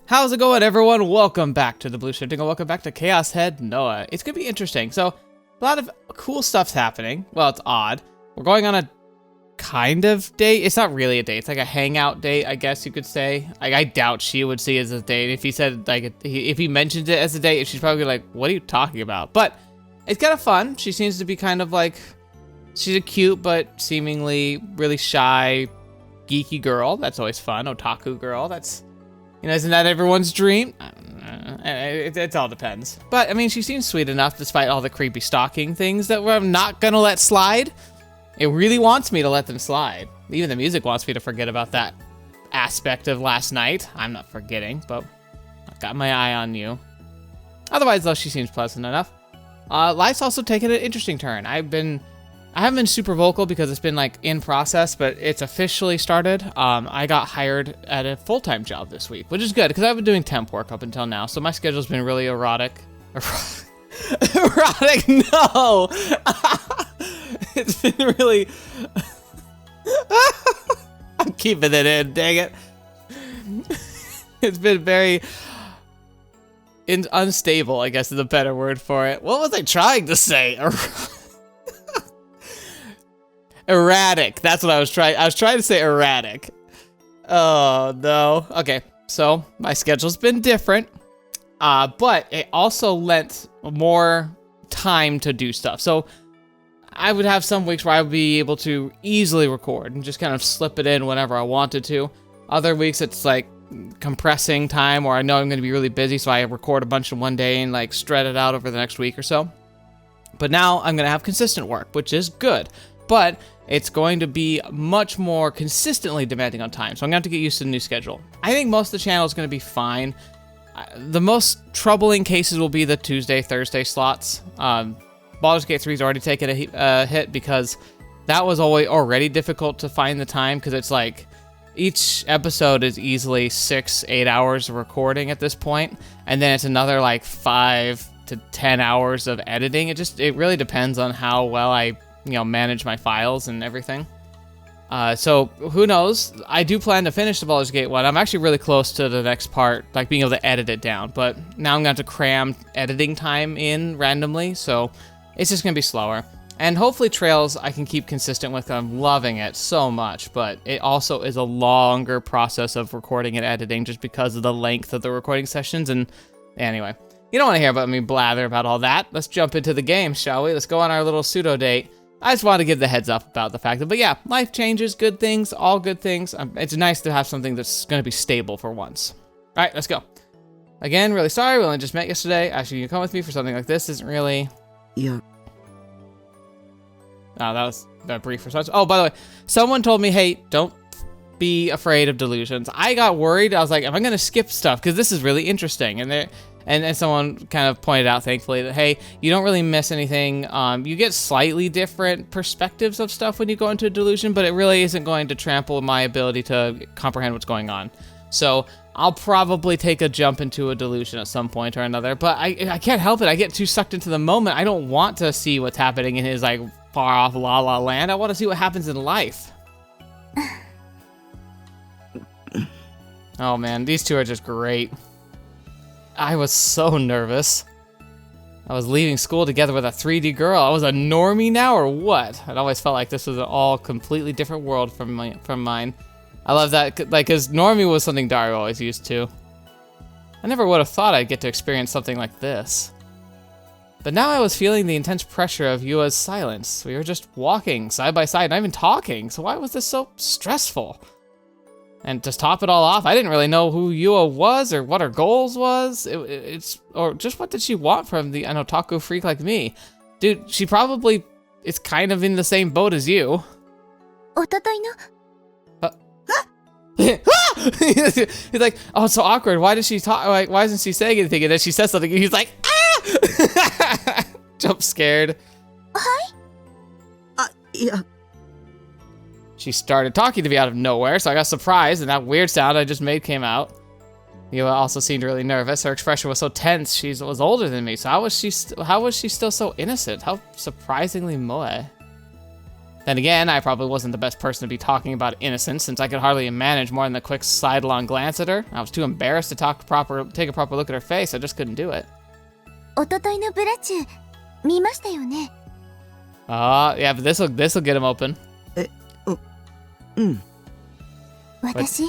How's it going, everyone? Welcome back to TheBlueShifting, and welcome back to chaosheadnoah. It's gonna be interesting. So, a lot of cool stuff's happening. Well, it's odd. We're going on a kind of date. It's not really a date. It's like a hangout date, I guess you could say. I doubt she would see it as a date. If he said, like, if he mentioned it as a date, she's probably like, what are you talking about? But it's kind of fun. She seems to be kind of like, she's a cute but seemingly really shy, geeky girl. That's always fun. Otaku girl. That's, you know, isn't that everyone's dream? I don't know. It all depends. But, I mean, she seems sweet enough despite all the creepy stalking things that I'm not gonna let slide. It really wants me to let them slide. Even the music wants me to forget about that aspect of last night. I'm not forgetting, but I've got my eye on you. Otherwise, though, she seems pleasant enough. Life's also taken an interesting turn. I haven't been super vocal because it's been like in process, but it's officially started. I got hired at a full-time job this week, which is good because I've been doing temp work up until now. So my schedule's been really erotic. Erotic, no. It's been really, I'm keeping it in, dang it. It's been very unstable, I guess is a better word for it. What was I trying to say? Erratic. That's what I was trying. I was trying to say erratic. Oh, no. Okay, so my schedule's been different, but it also lent more time to do stuff. So I would have some weeks where I would be able to easily record and just kind of slip it in whenever I wanted to. Other weeks, it's like compressing time, or I know I'm going to be really busy, so I record a bunch in one day and like spread it out over the next week or so. But now I'm going to have consistent work, which is good. But it's going to be much more consistently demanding on time, so I'm going to have to get used to the new schedule. I think most of the channel is going to be fine. The most troubling cases will be the Tuesday, Thursday slots. Baldur's Gate 3's already taken a hit because that was already difficult to find the time, because it's like each episode is easily 6-8 hours of recording at this point, and then it's another like 5 to 10 hours of editing. It really depends on how well I manage my files and everything. So who knows? I do plan to finish the Baldur's Gate one. I'm actually really close to the next part, like being able to edit it down, but now I'm gonna have to cram editing time in randomly, so it's just gonna be slower. And hopefully Trails I can keep consistent with. I'm loving it so much, but it also is a longer process of recording and editing just because of the length of the recording sessions. And anyway, you don't want to hear about me blather about all that. Let's jump into the game, shall we? Let's go on our little pseudo date. I just wanted to give the heads up about the fact that, but yeah, life changes, good things, all good things. It's nice to have something that's going to be stable for once. All right, let's go. Again, really sorry, we only just met yesterday. Actually, you come with me for something like this isn't really... Yeah. Oh, that was a brief response. Oh, by the way, someone told me, hey, don't be afraid of delusions. I got worried. I was like, am I going to skip stuff? Because this is really interesting. And someone kind of pointed out, thankfully, that, hey, you don't really miss anything. You get slightly different perspectives of stuff when you go into a delusion, but it really isn't going to trample my ability to comprehend what's going on. So I'll probably take a jump into a delusion at some point or another, but I can't help it. I get too sucked into the moment. I don't want to see what's happening in his, like, far-off la-la land. I want to see what happens in life. Oh, man, these two are just great. I was so nervous. I was leaving school together with a 3D girl. I was a normie now, or what? It always felt like this was an all completely different world from mine. I love that, like, because normie was something Dario always used to. I never would have thought I'd get to experience something like this. But now I was feeling the intense pressure of Yua's silence. We were just walking side by side, not even talking, so why was this so stressful? And to top it all off, I didn't really know who Yua was or what her goals was. Or just what did she want from an otaku freak like me? Dude, she probably is kind of in the same boat as you. He's like, oh, it's so awkward. Why does she talk? Like, why isn't she saying anything? And then she says something, and he's like, ah! Jump scared. Yeah. She started talking to me out of nowhere, so I got surprised, and that weird sound I just made came out. Yua also seemed really nervous. Her expression was so tense. She was older than me, so how was she still so innocent? How surprisingly moe. Then again, I probably wasn't the best person to be talking about innocence, since I could hardly manage more than a quick sidelong glance at her. I was too embarrassed to take a proper look at her face. I just couldn't do it. おとといのブラチュー見ましたよね。 Yeah, but this'll get him open. 私、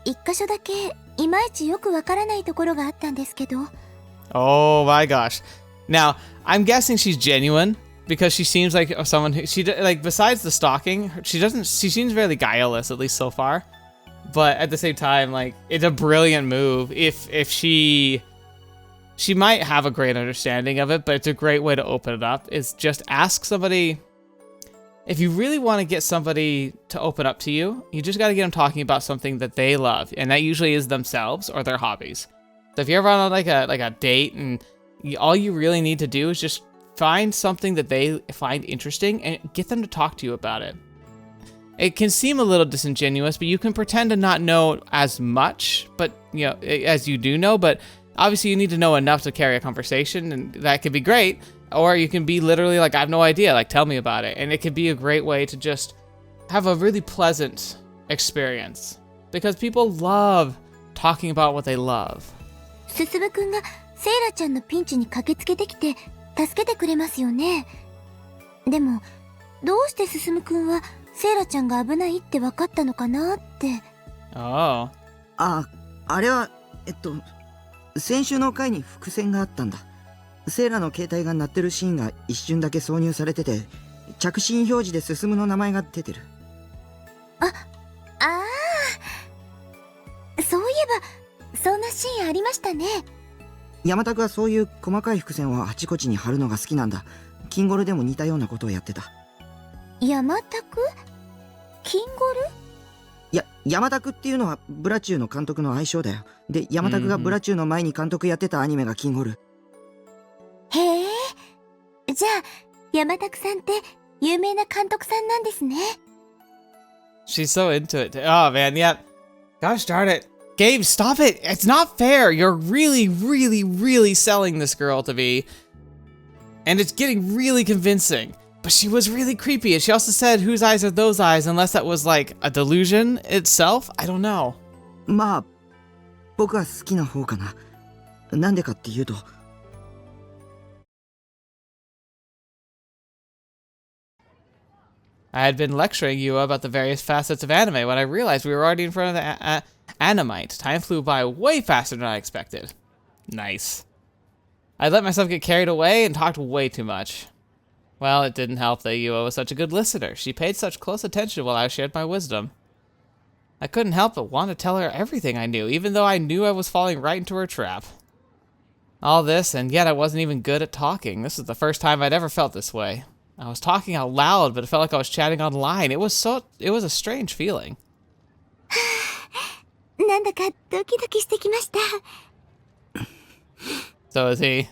一箇所だけいまいちよくわからないところがあったんですけど。 Oh my gosh. Now, I'm guessing she's genuine because she seems like someone who besides the stalking, she seems really guileless, at least so far. But at the same time, like, it's a brilliant move. If she might have a great understanding of it, but it's a great way to open it up. Is just ask somebody. If you really want to get somebody to open up to you, you just got to get them talking about something that they love, and that usually is themselves or their hobbies. So if you're ever on like a date, and all you really need to do is just find something that they find interesting and get them to talk to you about it. It can seem a little disingenuous, but you can pretend to not know as much, but as you do know. But obviously, you need to know enough to carry a conversation, and that could be great. Or you can be literally like, I have no idea, like, tell me about it. And it could be a great way to just have a really pleasant experience. Because people love talking about what they love. すすむくんがセイラちゃんのピンチに駆けつけてきて助けてくれますよね。でも、どうしてすすむくんはセイラちゃんが危ないって分かったのかなって。Oh. あれは、先週の回に伏線があったんだ。セイラの携帯が鳴ってるシーンが一瞬だけ挿入されてて、着信表示で進むの名前が出てる。そういえばそんなシーンありましたね。山田はそういう細かい伏線をあちこちに貼るのが好きなんだ。キンゴルでも似たようなことをやってた。山田くキンゴル？いや、山田っていうのはブラチューの監督の愛称だよ。で、山田がブラチューの前に監督やってたアニメがキンゴル。へえ、じゃあ山田さんって有名な監督さんなんですね。 She's so into it. Oh man, yeah. Gosh darn it. Gabe, stop it. It's not fair. You're really, really, really selling this girl to me. And it's getting really convincing. But she was really creepy. And she also said, whose eyes are those eyes? Unless that was like a delusion itself? I don't know. まあ、僕は好きな方かな。なんでかっていうと、I had been lecturing you about the various facets of anime when I realized we were already in front of the Animite. Time flew by way faster than I expected. Nice. I let myself get carried away and talked way too much. Well, it didn't help that Yua was such a good listener. She paid such close attention while I shared my wisdom. I couldn't help but want to tell her everything I knew, even though I knew I was falling right into her trap. All this, and yet I wasn't even good at talking. This was the first time I'd ever felt this way. I was talking out loud, but it felt like I was chatting online. It was a strange feeling. なんだかドキドキしてきました。 So is he.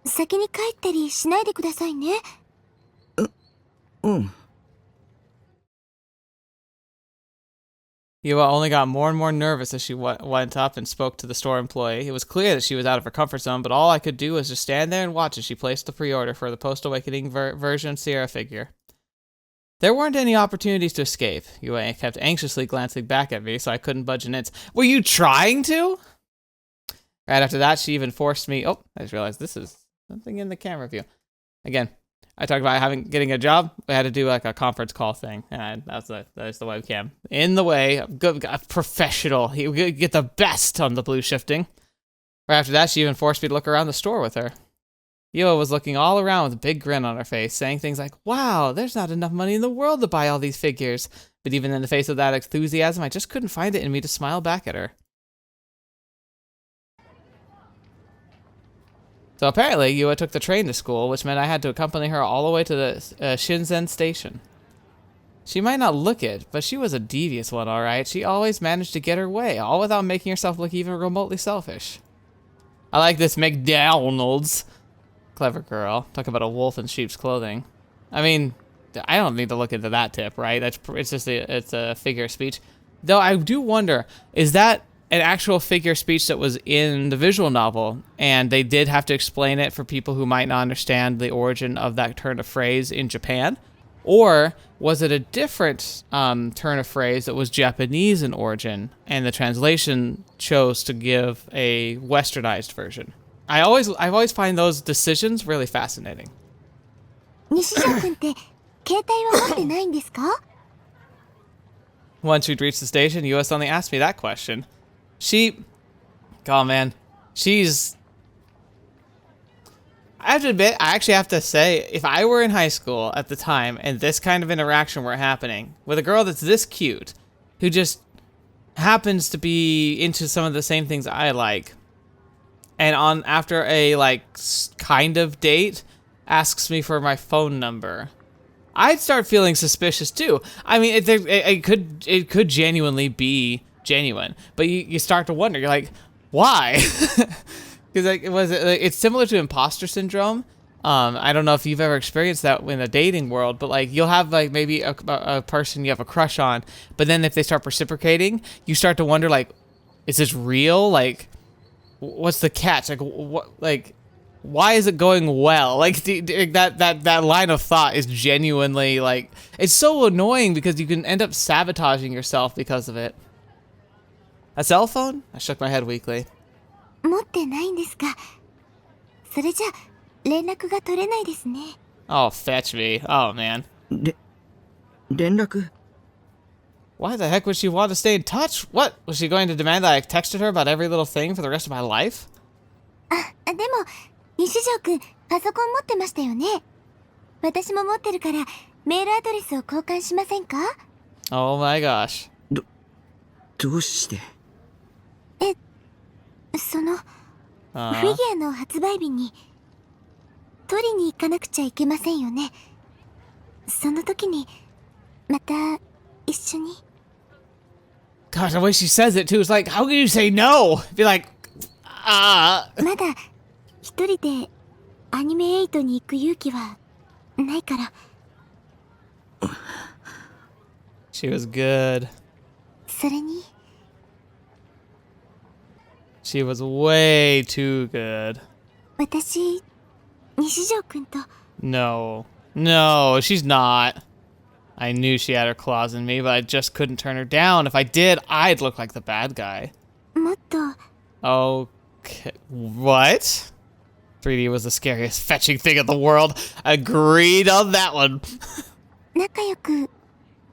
先に帰ったりしないでくださいね。うん。Yua only got more and more nervous as she went up and spoke to the store employee. It was clear that she was out of her comfort zone, but all I could do was just stand there and watch as she placed the pre-order for the post-awakening version Sierra figure. There weren't any opportunities to escape. Yua kept anxiously glancing back at me, so I couldn't budge an inch. Were you trying to? Right after that, she even forced me... Oh, I just realized this is something in the camera view. Again, I talked about getting a job. We had to do like a conference call thing, and that's the webcam in the way. Good, professional. You get the best on the blue shifting. Right after that, she even forced me to look around the store with her. Yua was looking all around with a big grin on her face, saying things like, "Wow, there's not enough money in the world to buy all these figures." But even in the face of that enthusiasm, I just couldn't find it in me to smile back at her. So apparently, Yua took the train to school, which meant I had to accompany her all the way to the Shinzen station. She might not look it, but she was a devious one, alright. She always managed to get her way, all without making herself look even remotely selfish. I like this McDonald's. Clever girl. Talk about a wolf in sheep's clothing. I mean, I don't need to look into that tip, right? It's just it's a figure of speech. Though I do wonder, is that an actual figure of speech that was in the visual novel, and they did have to explain it for people who might not understand the origin of that turn of phrase in Japan? Or was it a different turn of phrase that was Japanese in origin, and the translation chose to give a westernized version? I always find those decisions really fascinating. 西条くんって携帯は持ってないんですか？ Once we'd reached the station, US only asked me that question. Oh man, she's... I have to admit, I actually have to say, if I were in high school at the time and this kind of interaction were happening with a girl that's this cute, who just happens to be into some of the same things I like, and after a kind of date asks me for my phone number, I'd start feeling suspicious too. I mean, it could genuinely be genuine, but you start to wonder. You're like, why? Because it's similar to imposter syndrome. I don't know if you've ever experienced that in a dating world, but like you'll have like maybe a person you have a crush on, but then if they start reciprocating, you start to wonder like, is this real? Like, what's the catch? Like, what? Like, why is it going well? Like that line of thought is genuinely like, it's so annoying because you can end up sabotaging yourself because of it. A cell phone? I shook my head weakly. 持ってないんですか。それじゃ連絡が取れないですね。Oh, fetch me. Oh, man. 連絡 Why the heck would she want to stay in touch? What? Was she going to demand that I texted her about every little thing for the rest of my life? でも西条くんパソコン持ってましたよね。私も持ってるからメールアドレスを交換しませんか？ Oh my gosh. どうして？そのフィギュアの発売日に取りに行かなくちゃいけませんよね。その時にまた一緒に。Gosh, the way she says it too is like, how can you say no? Be like, まだ一人でアニメ8に行く勇気はないから。She was good. それに。She was way too good. 私、西条くんと。No. No, she's not. I knew she had her claws in me, but I just couldn't turn her down. If I did, I'd look like the bad guy. もっと。Okay. What? 3D was the scariest fetching thing in the world. Agreed on that one. 仲良く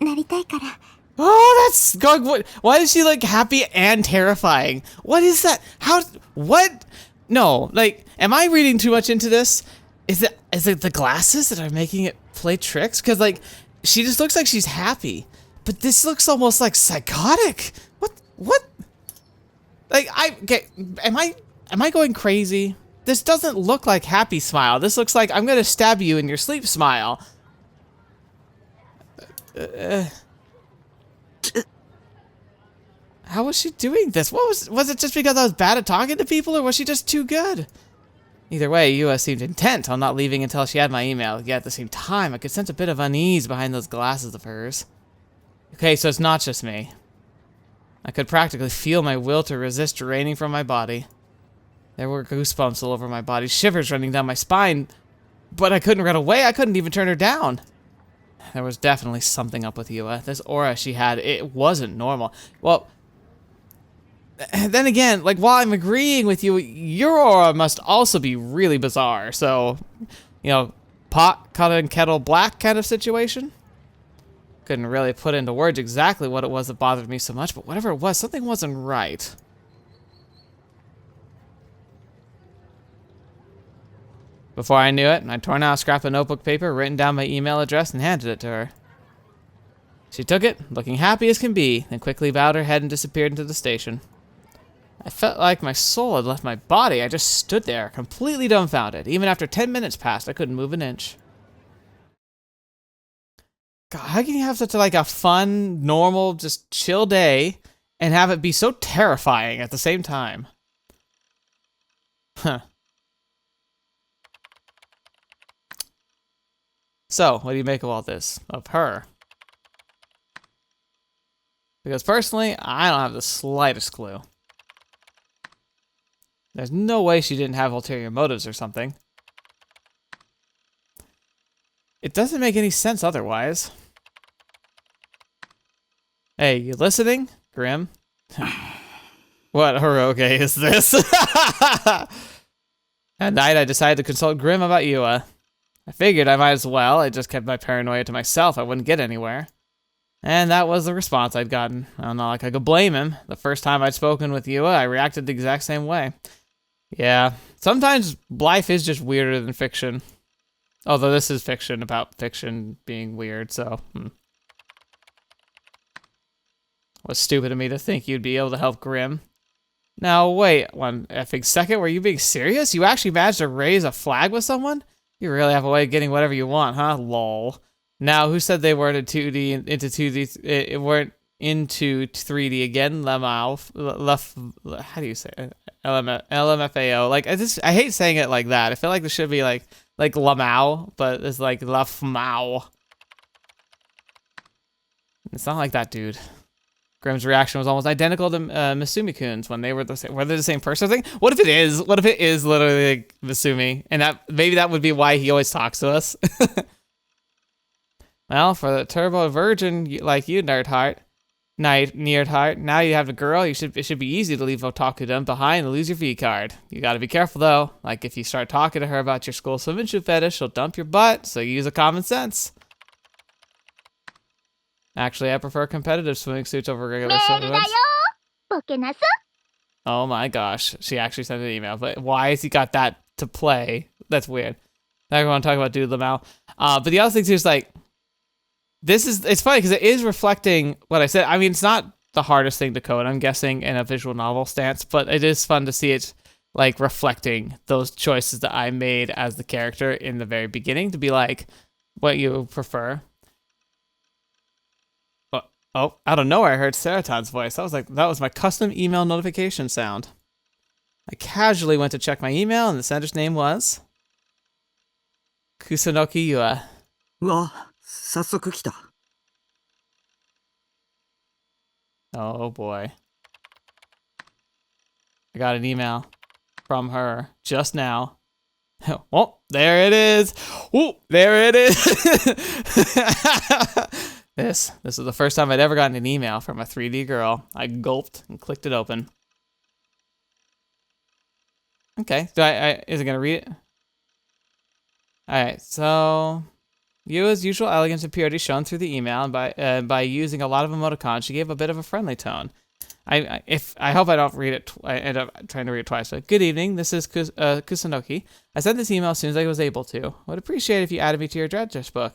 なりたいから。Oh, that's going. Why is she like happy and terrifying? What is that? How? What? No, like, am I reading too much into this? Is it the glasses that are making it play tricks? Because like, she just looks like she's happy, but this looks almost like psychotic. What? Like, am I going crazy? This doesn't look like happy smile. This looks like I'm gonna stab you in your sleep smile. How was she doing this? Was it just because I was bad at talking to people, or was she just too good? Either way, US seemed intent on not leaving until she had my email, yet at the same time, I could sense a bit of unease behind those glasses of hers. Okay, so it's not just me. I could practically feel my will to resist draining from my body. There were goosebumps all over my body, shivers running down my spine, but I couldn't run away, I couldn't even turn her down. There was definitely something up with Yua. This aura she had, it wasn't normal. Well, then again, like, while I'm agreeing with you, your aura must also be really bizarre. So, you know, pot calling kettle black kind of situation. Couldn't really put into words exactly what it was that bothered me so much, but whatever it was, something wasn't right. Before I knew it, I'd torn out a scrap of notebook paper, written down my email address, and handed it to her. She took it, looking happy as can be, then quickly bowed her head and disappeared into the station. I felt like my soul had left my body. I just stood there, completely dumbfounded. Even after 10 minutes passed, I couldn't move an inch. God, how can you have such a fun, normal, just chill day and have it be so terrifying at the same time? Huh. So, what do you make of all this? Of her? Because personally, I don't have the slightest clue. There's no way she didn't have ulterior motives or something. It doesn't make any sense otherwise. Hey, you listening, Grim? What Hiroge is this? At night, I decided to consult Grim about Yua. I figured I might as well. I just kept my paranoia to myself. I wouldn't get anywhere. And that was the response I'd gotten. I don't know, like I could blame him. The first time I'd spoken with Yua, I reacted the exact same way. Yeah, sometimes life is just weirder than fiction. Although this is fiction about fiction being weird, so... Was stupid of me to think you'd be able to help Grim. Now, wait, 1 effing second, were you being serious? You actually managed to raise a flag with someone? You really have a way of getting whatever you want, huh? Lol. Now, who said they weren't into 2D, into 2D, it weren't into 3D again? How do you say it? LMFAO. Like, I hate saying it like that. I feel like there should be like Lamau, but it's like Lafmao. It's not like that, dude. Grim's reaction was almost identical to Misumi-kun's when they were the same. Were they the same person? I think. What if it is? What if it is literally like Misumi? And that maybe that would be why he always talks to us. Well, for the turbo virgin like you, Nerdheart, now you have a girl. It should be easy to leave Otakudom behind and lose your V card. You got to be careful though. Like if you start talking to her about your school swimming suit fetish, she'll dump your butt. So use a common sense. Actually, I prefer competitive swimming suits over regular swimming suits. Oh my gosh, she actually sent an email. But why has he got that to play? That's weird. Now I want to talk about Dude Lamau. But the other thing too is like, it's funny because it is reflecting what I said. I mean, it's not the hardest thing to code, I'm guessing, in a visual novel stance, but it is fun to see it like reflecting those choices that I made as the character in the very beginning to be like what you prefer. Oh, out of nowhere, I heard Seraton's voice. That was my custom email notification sound. I casually went to check my email, and the sender's name was Kusunoki Yua. うわ、早速来た。Oh boy. I got an email from her just now. Oh, there it is. Oh, there it is. This is the first time I'd ever gotten an email from a 3D girl. I gulped and clicked it open. Okay, is it gonna read it? Alright, so Yua's usual elegance and purity shone through the email, and by using a lot of emoticons, she gave a bit of a friendly tone. I hope I don't read it. I end up trying to read it twice. But good evening. This is Kusunoki. I sent this email as soon as I was able to. Would appreciate if you added me to your address book.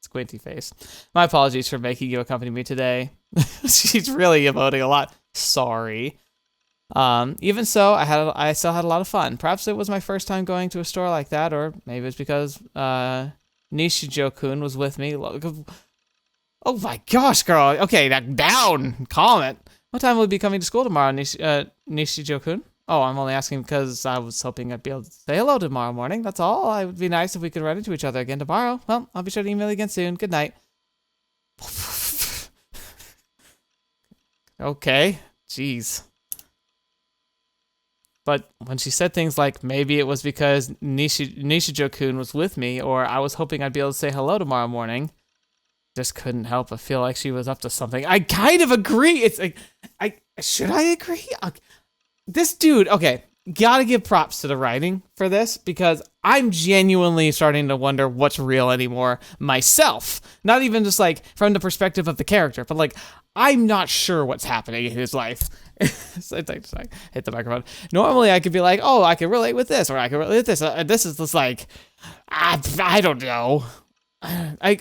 Squinty face. My apologies for making you accompany me today. She's really emoting a lot. Sorry. Even so, I still had a lot of fun. Perhaps it was my first time going to a store like that, or maybe it's because Nishijo-kun was with me. Oh my gosh, girl. Okay, now down. Calm it. What time will you be coming to school tomorrow, Nishijo-kun? Oh, I'm only asking because I was hoping I'd be able to say hello tomorrow morning. That's all. It would be nice if we could run into each other again tomorrow. Well, I'll be sure to email you again soon. Good night. Okay. Jeez. But when she said things like, maybe it was because Nishijo-kun was with me, or I was hoping I'd be able to say hello tomorrow morning, just couldn't help but feel like she was up to something. I kind of agree. It's like, should I agree? This dude, okay, gotta give props to the writing for this, because I'm genuinely starting to wonder what's real anymore myself. Not even just like from the perspective of the character, but like, I'm not sure what's happening in his life. So I just like hit the microphone. Normally I could be like, oh, I can relate with this, or I can relate with this. This is just like, I don't know. I'm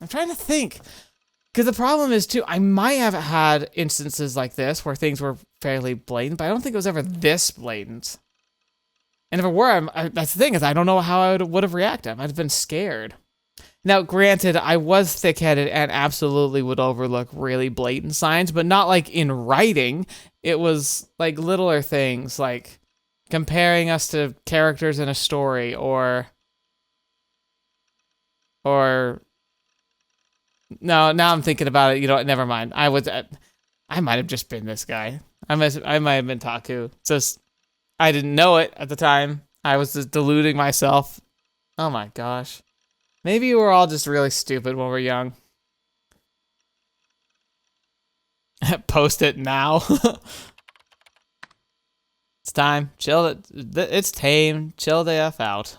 trying to think. Because the problem is, too, I might have had instances like this where things were fairly blatant, but I don't think it was ever this blatant. And if it were, that's the thing, is I don't know how I would have reacted. I might have been scared. Now, granted, I was thick-headed and absolutely would overlook really blatant signs, but not like in writing. It was like littler things, like comparing us to characters in a story, or no, now I'm thinking about it. You know, never mind. I might have just been this guy. I might have been Taku. Just, I didn't know it at the time. I was just deluding myself Oh my gosh. Maybe we're all just really stupid when we're young. Post it now. It's time. Chill it. It's tame. Chill the F out.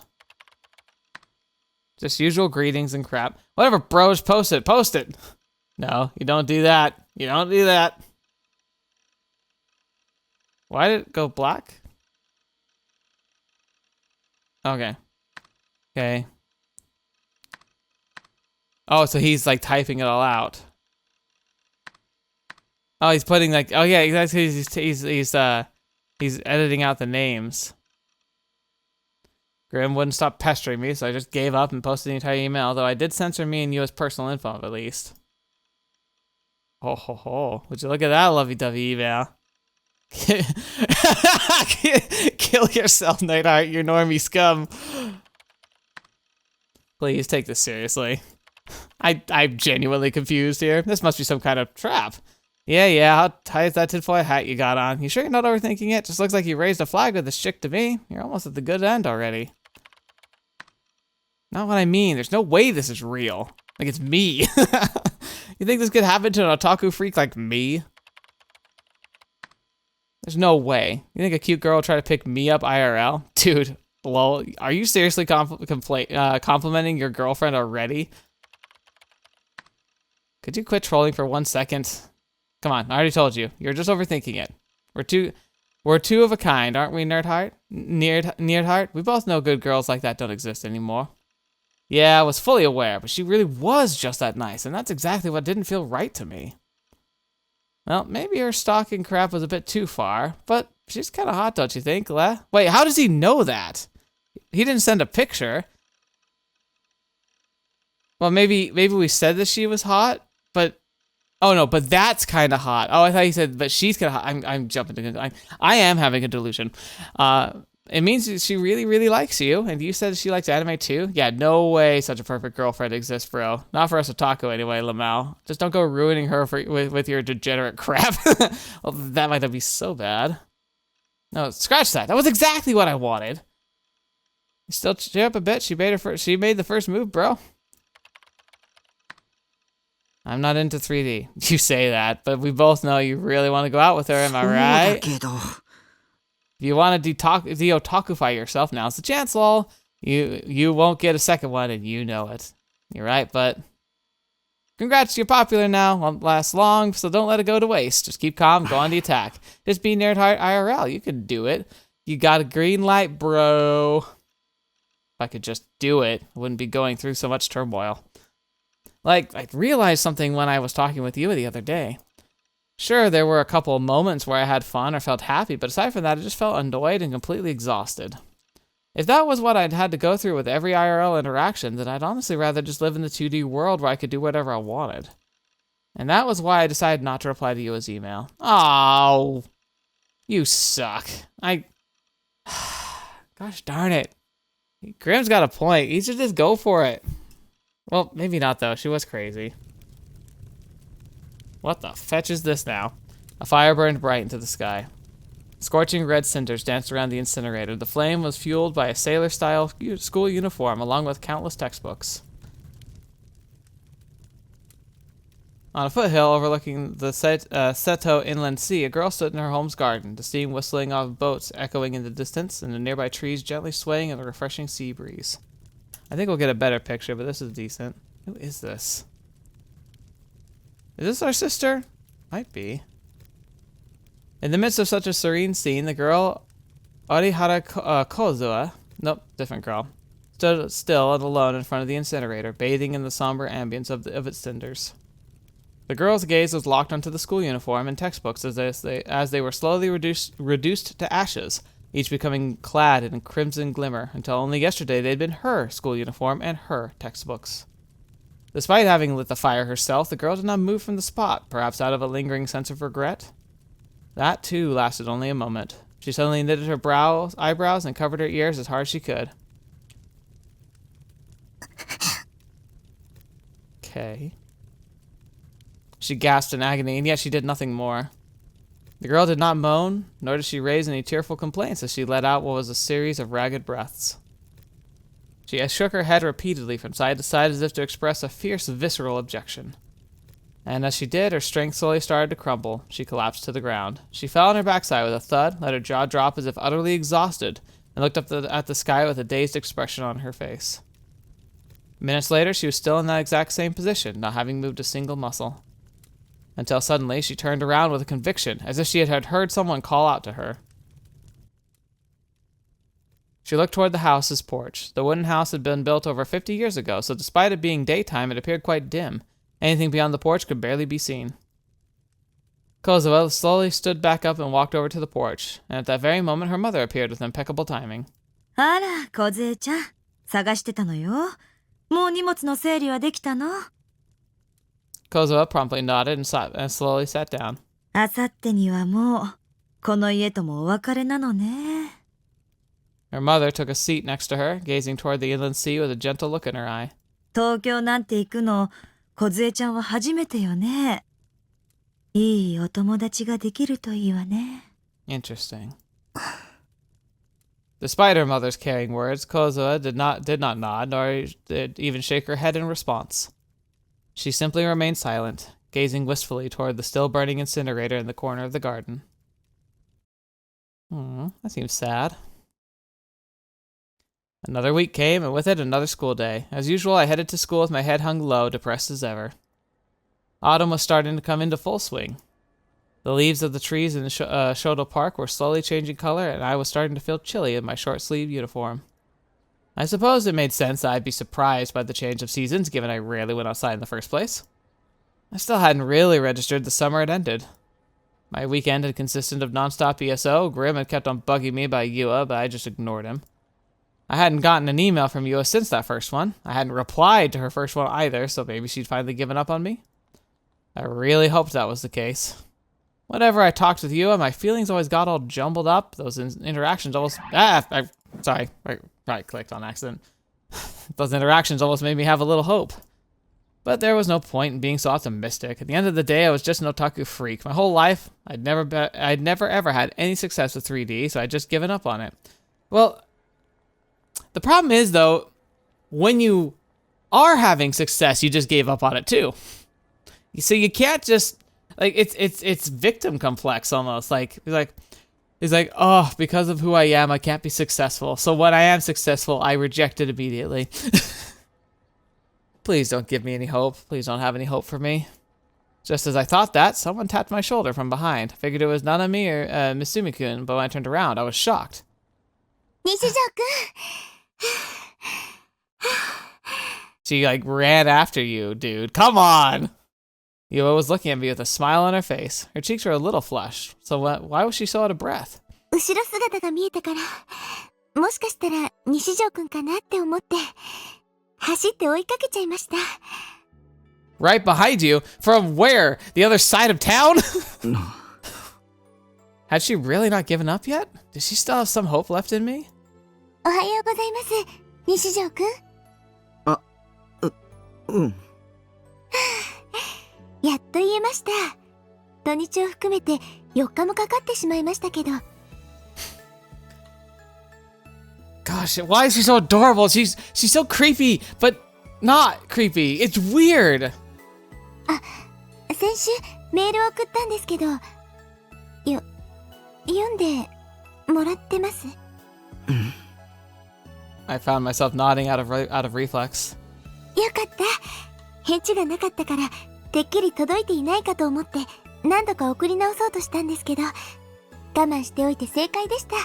Just usual greetings and crap. Whatever, bros, post it. Post it. No, you don't do that. You don't do that. Why did it go black? Okay. Okay. Oh, so he's like typing it all out. Oh, he's putting like, oh yeah, exactly. He's editing out the names. Grim wouldn't stop pestering me, so I just gave up and posted the entire email, though I did censor me and you as personal info at least. Ho ho ho. Would you look at that lovey-dovey email? Kill yourself, Nightheart, you normie scum. Please take this seriously. I'm genuinely confused here. This must be some kind of trap. Yeah, how tight is that tinfoil hat you got on? You sure you're not overthinking it? Just looks like you raised a flag with this chick to me. You're almost at the good end already. Not what I mean. There's no way this is real. Like, it's me. You think this could happen to an otaku freak like me? There's no way. You think a cute girl will try to pick me up IRL? Dude, lol. Are you seriously complimenting your girlfriend already? Could you quit trolling for 1 second? Come on, I already told you. You're just overthinking it. We're two of a kind, aren't we, Nerdheart? Nerdheart? We both know good girls like that don't exist anymore. Yeah, I was fully aware, but she really was just that nice, and that's exactly what didn't feel right to me. Well, maybe her stalking crap was a bit too far, but she's kind of hot, don't you think, Le? Wait, how does he know that? He didn't send a picture. Well, maybe we said that she was hot, but... Oh, no, but that's kind of hot. Oh, I thought you said, but she's kind of hot. I'm jumping to... I am having a delusion. It means she really, really likes you, and you said she likes anime too? Yeah, no way such a perfect girlfriend exists, bro. Not for us otaku anyway, Lamau. Just don't go ruining her with your degenerate crap. Well, that might not be so bad. No, scratch that. That was exactly what I wanted. You still cheer up a bit? She made the first move, bro. I'm not into 3D. You say that, but we both know you really want to go out with her, am I right? If you want to de-otakufy yourself, now's the chance, lol. You won't get a second one, and you know it. You're right, but... Congrats, you're popular now. Won't last long, so don't let it go to waste. Just keep calm, go on the attack. Just be Nerdheart IRL. You can do it. You got a green light, bro. If I could just do it, I wouldn't be going through so much turmoil. Like, I realized something when I was talking with you the other day. Sure, there were a couple of moments where I had fun or felt happy, but aside from that, I just felt annoyed and completely exhausted. If that was what I'd had to go through with every IRL interaction, then I'd honestly rather just live in the 2D world where I could do whatever I wanted. And that was why I decided not to reply to Yua's email. Oh, you suck. Gosh darn it. Grim's got a point. He should just go for it. Well, maybe not though. She was crazy. What the fetch is this now? A fire burned bright into the sky. Scorching red cinders danced around the incinerator. The flame was fueled by a sailor-style school uniform, along with countless textbooks. On a foothill overlooking the Seto Inland Sea, a girl stood in her home's garden, the steam whistling of boats echoing in the distance, and the nearby trees gently swaying in the refreshing sea breeze. I think we'll get a better picture, but this is decent. Who is this? Is this our sister? Might be. In the midst of such a serene scene, the girl Orihara Kozua, nope, different girl, stood still and alone in front of the incinerator, bathing in the somber ambience of its cinders. The girl's gaze was locked onto the school uniform and textbooks as they were slowly reduced to ashes, each becoming clad in crimson glimmer, until only yesterday they'd been her school uniform and her textbooks. Despite having lit the fire herself, the girl did not move from the spot, perhaps out of a lingering sense of regret. That, too, lasted only a moment. She suddenly knitted her eyebrows and covered her ears as hard as she could. Okay. She gasped in agony, and yet she did nothing more. The girl did not moan, nor did she raise any tearful complaints as she let out what was a series of ragged breaths. She shook her head repeatedly from side to side as if to express a fierce, visceral objection. And as she did, her strength slowly started to crumble. She collapsed to the ground. She fell on her backside with a thud, let her jaw drop as if utterly exhausted, and looked up at the sky with a dazed expression on her face. Minutes later, she was still in that exact same position, not having moved a single muscle. Until suddenly, she turned around with a conviction, as if she had heard someone call out to her. She looked toward the house's porch. The wooden house had been built over 50 years ago, so despite it being daytime, it appeared quite dim. Anything beyond the porch could barely be seen. Kozawa slowly stood back up and walked over to the porch, and at that very moment her mother appeared with impeccable timing. あら、小杖ちゃん。探してたのよ。もう荷物の整理はできたの？ Kozawa promptly nodded and slowly sat down. あさってにはもう、この家ともお別れなのね。Her mother took a seat next to her, gazing toward the inland sea with a gentle look in her eye. 東京なんて行くの、小杖ちゃんは初めてよね。いいお友達ができるといいわね。Interesting. Despite her mother's caring words, Kozawa did not nod, nor did even shake her head in response. She simply remained silent, gazing wistfully toward the still-burning incinerator in the corner of the garden. That seems sad. Another week came, and with it another school day. As usual, I headed to school with my head hung low, depressed as ever. Autumn was starting to come into full swing. The leaves of the trees in the Shoto Park were slowly changing color, and I was starting to feel chilly in my short-sleeved uniform. I suppose it made sense that I'd be surprised by the change of seasons, given I rarely went outside in the first place. I still hadn't really registered the summer had ended. My weekend had consisted of non-stop ESO. Grim had kept on bugging me about Yua, but I just ignored him. I hadn't gotten an email from Yua since that first one. I hadn't replied to her first one either, so maybe she'd finally given up on me. I really hoped that was the case. Whenever I talked with Yua, my feelings always got all jumbled up. Those interactions almost... Sorry, I clicked on accident. Those interactions almost made me have a little hope. But there was no point in being so optimistic. At the end of the day, I was just an otaku freak. My whole life, I'd never ever had any success with 3D, so I'd just given up on it. Well, the problem is, though, when you are having success, you just gave up on it too. So you can't just... Like, it's victim complex almost. Like, he's like, oh, because of who I am, I can't be successful. So when I am successful, I reject it immediately. Please don't give me any hope. Please don't have any hope for me. Just as I thought that, someone tapped my shoulder from behind. I figured it was Nanami or Misumi-kun, but when I turned around, I was shocked. Nishijo-kun! She, like, ran after you, dude. Come on! Yua was looking at me with a smile on her face. Her cheeks were a little flushed, so why was she so out of breath? 後ろ姿が見えたから、もしかしたら西条くんかなって思って、走って追いかけちゃいました。Right behind you? From where? The other side of town? Had she really not given up yet? Did she still have some hope left in me? おはようございます、西条くん。やっと言えました。土日を含めて4日もかかってしまいましたけど。Gosh, why is she so adorable? She's so creepy, but not creepy. It's weird. あ、先週メールを送ったんですけど、読んでもらってます？ I found myself nodding out of reflex. よかった。返事がなかったから、てっきり届いていないかと思って何度か送り直そうとしたんですけど、我慢しておいて正解でした。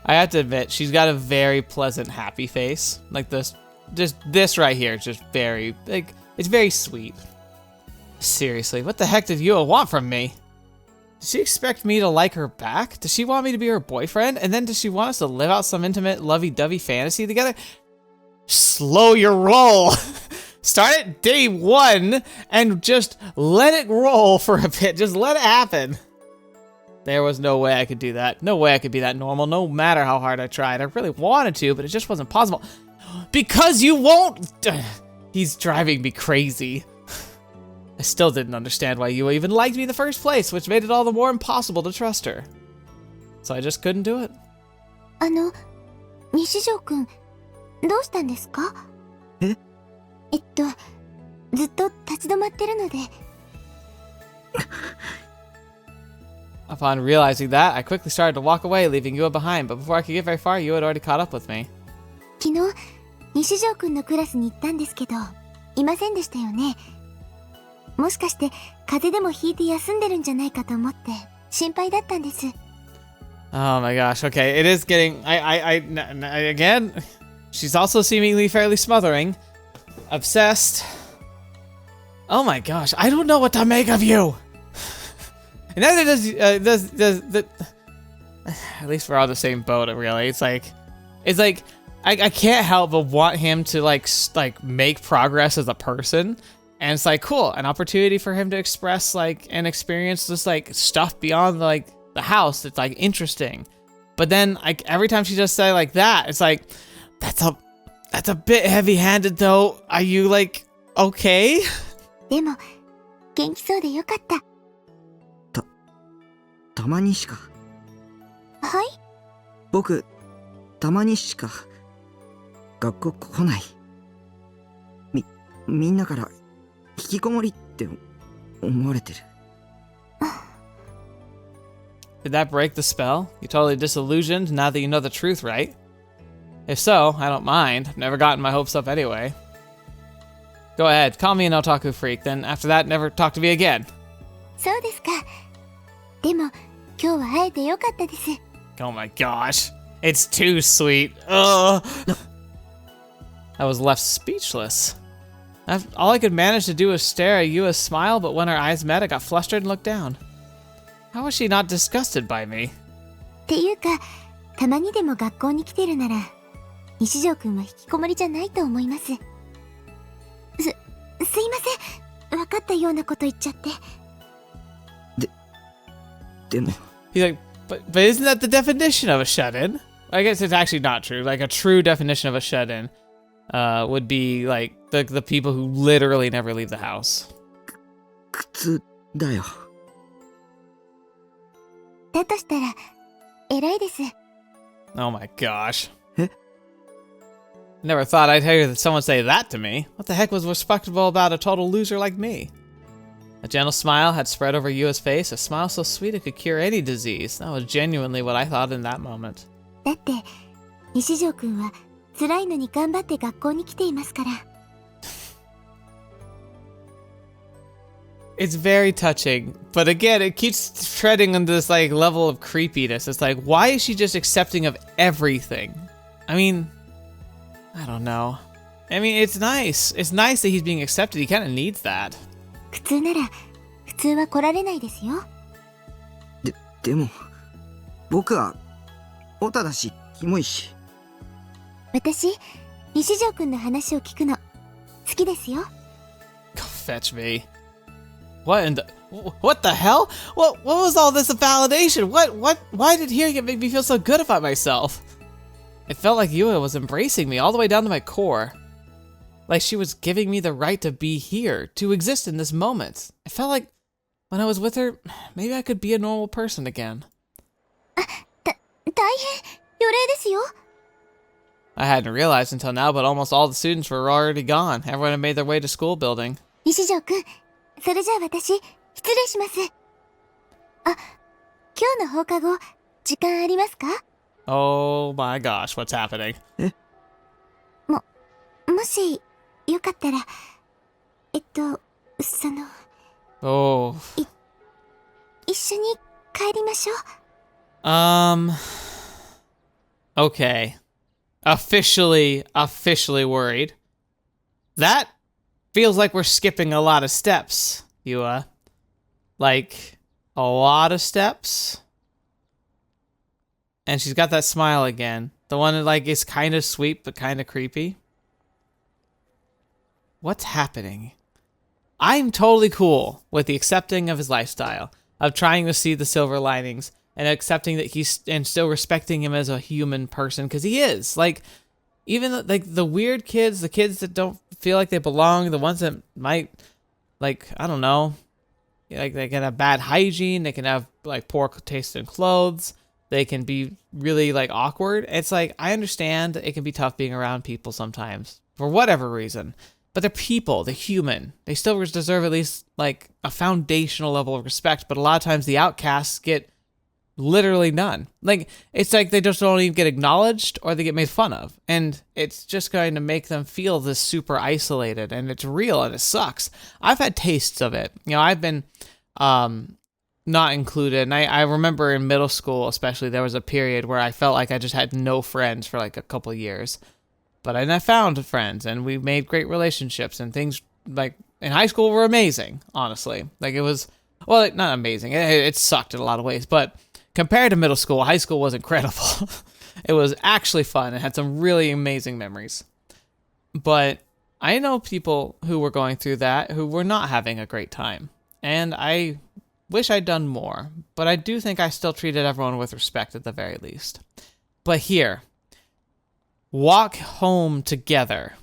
I have to admit, she's got a very pleasant, happy face. Like this right here, just very, like, it's very sweet. Seriously, what the heck did Yua want from me? Does she expect me to like her back? Does she want me to be her boyfriend? And then does she want us to live out some intimate, lovey-dovey fantasy together? Slow your roll! Start at day 1 and just let it roll for a bit. Just let it happen. There was no way I could do that. No way I could be that normal, no matter how hard I tried. I really wanted to, but it just wasn't possible. Because you won't... He's driving me crazy. I still didn't understand why you even liked me in the first place, which made it all the more impossible to trust her. So I just couldn't do it. 西条くん、どうしたんですか？え？ずっと立ち止まってるので。Upon realizing that, I quickly started to walk away, leaving Yua behind, but before I could get very far, Yua had already caught up with me. 昨日、西条くんのクラスに行ったんですけど、いませんでしたよね。もしかして、風邪でもひいて休んでるんじゃないかと思って、心配だったんです。Oh my gosh, okay, it is getting, again, she's also seemingly fairly smothering, obsessed. Oh my gosh, I don't know what to make of you! And neither does at least we're on the same boat, really. It's like, I can't help but want him to like make progress as a person. And it's like, cool, an opportunity for him to express like and experience this like stuff beyond like the house that's like interesting. But then like every time she just say like that, it's like, that's a bit heavy-handed though. Are you like okay? でも、元気そうでよかった。たまにしか。はい？僕、たまにしか学校来ない。みんなから引きこもりって思われてる。Did that break the spell? You totally disillusioned now that you know the truth, right? If so, I don't mind. I've never gotten my hopes up anyway. Go ahead, call me an otaku freak, then after that, never talk to me again. そうですか。でも、今日は会えてよかったです。Oh my gosh. It's too sweet. Ugh. I was left speechless. All I could manage to do was stare at Yua's smile, but when our eyes met, I got flustered and looked down. How was she not disgusted by me? っていうか、たまにでも学校に来てるなら、西条くんは引きこもりじゃないと思います。すいません。分かったようなこと言っちゃって。でも。He's like, but isn't that the definition of a shut-in? I guess it's actually not true. Like a true definition of a shut-in would be like the people who literally never leave the house. 苦痛だよ。だとしたら、偉いです。Oh my gosh. え？ Never thought I'd hear someone say that to me. What the heck was respectable about a total loser like me? A gentle smile had spread over Yua's face, a smile so sweet it could cure any disease. That was genuinely what I thought in that moment. だって、西条くんは辛いのに頑張って学校に来ていますから。It's very touching, but again, it keeps treading on this like level of creepiness. It's like, why is she just accepting of everything? I mean, I don't know. I mean, it's nice. It's nice that he's being accepted. He kind of needs that. 普通なら、普通は来られないですよ。でも、僕はオタだし、キモいし。私、西条くんの話を聞くの、好きですよ。Go fetch me. What the hell? What was all this validation? Why did hearing it make me feel so good about myself? It felt like Yua was embracing me all the way down to my core. Like she was giving me the right to be here, to exist in this moment. It felt like when I was with her, maybe I could be a normal person again. 大変、予例ですよ。I hadn't realized until now, but almost all the students were already gone. Everyone had made their way to school building. 西条くん、それじゃあ私、失礼します。あ、今日の放課後、時間ありますか？ Oh my gosh, what's happening? もし、よかったら、Oh. 一緒に帰りましょう。Okay. Officially worried. That feels like we're skipping a lot of steps, Yua. Like, a lot of steps. And she's got that smile again. The one that, like, is kind of sweet, but kind of creepy. What's happening? I'm totally cool with the accepting of his lifestyle, of trying to see the silver linings, and accepting that and still respecting him as a human person, because he is. Like, even the weird kids, the kids that don't feel like they belong, the ones that might, like, I don't know, like they can have bad hygiene, they can have like poor taste in clothes, they can be really like awkward. It's like, I understand it can be tough being around people sometimes for whatever reason, but they're people, they're human. They still deserve at least like a foundational level of respect. But a lot of times the outcasts get literally none. Like, it's like they just don't even get acknowledged or they get made fun of. And it's just going to make them feel this super isolated, and it's real and it sucks. I've had tastes of it. You know, I've been not included. And I remember in middle school, especially, there was a period where I felt like I just had no friends for like a couple of years. But then I found friends and we made great relationships, and things like in high school were amazing, honestly. Like, it was, well, not amazing. It sucked in a lot of ways, but compared to middle school, high school was incredible. It was actually fun and had some really amazing memories. But I know people who were going through that who were not having a great time. And I wish I'd done more, but I do think I still treated everyone with respect at the very least. But here, walk home together.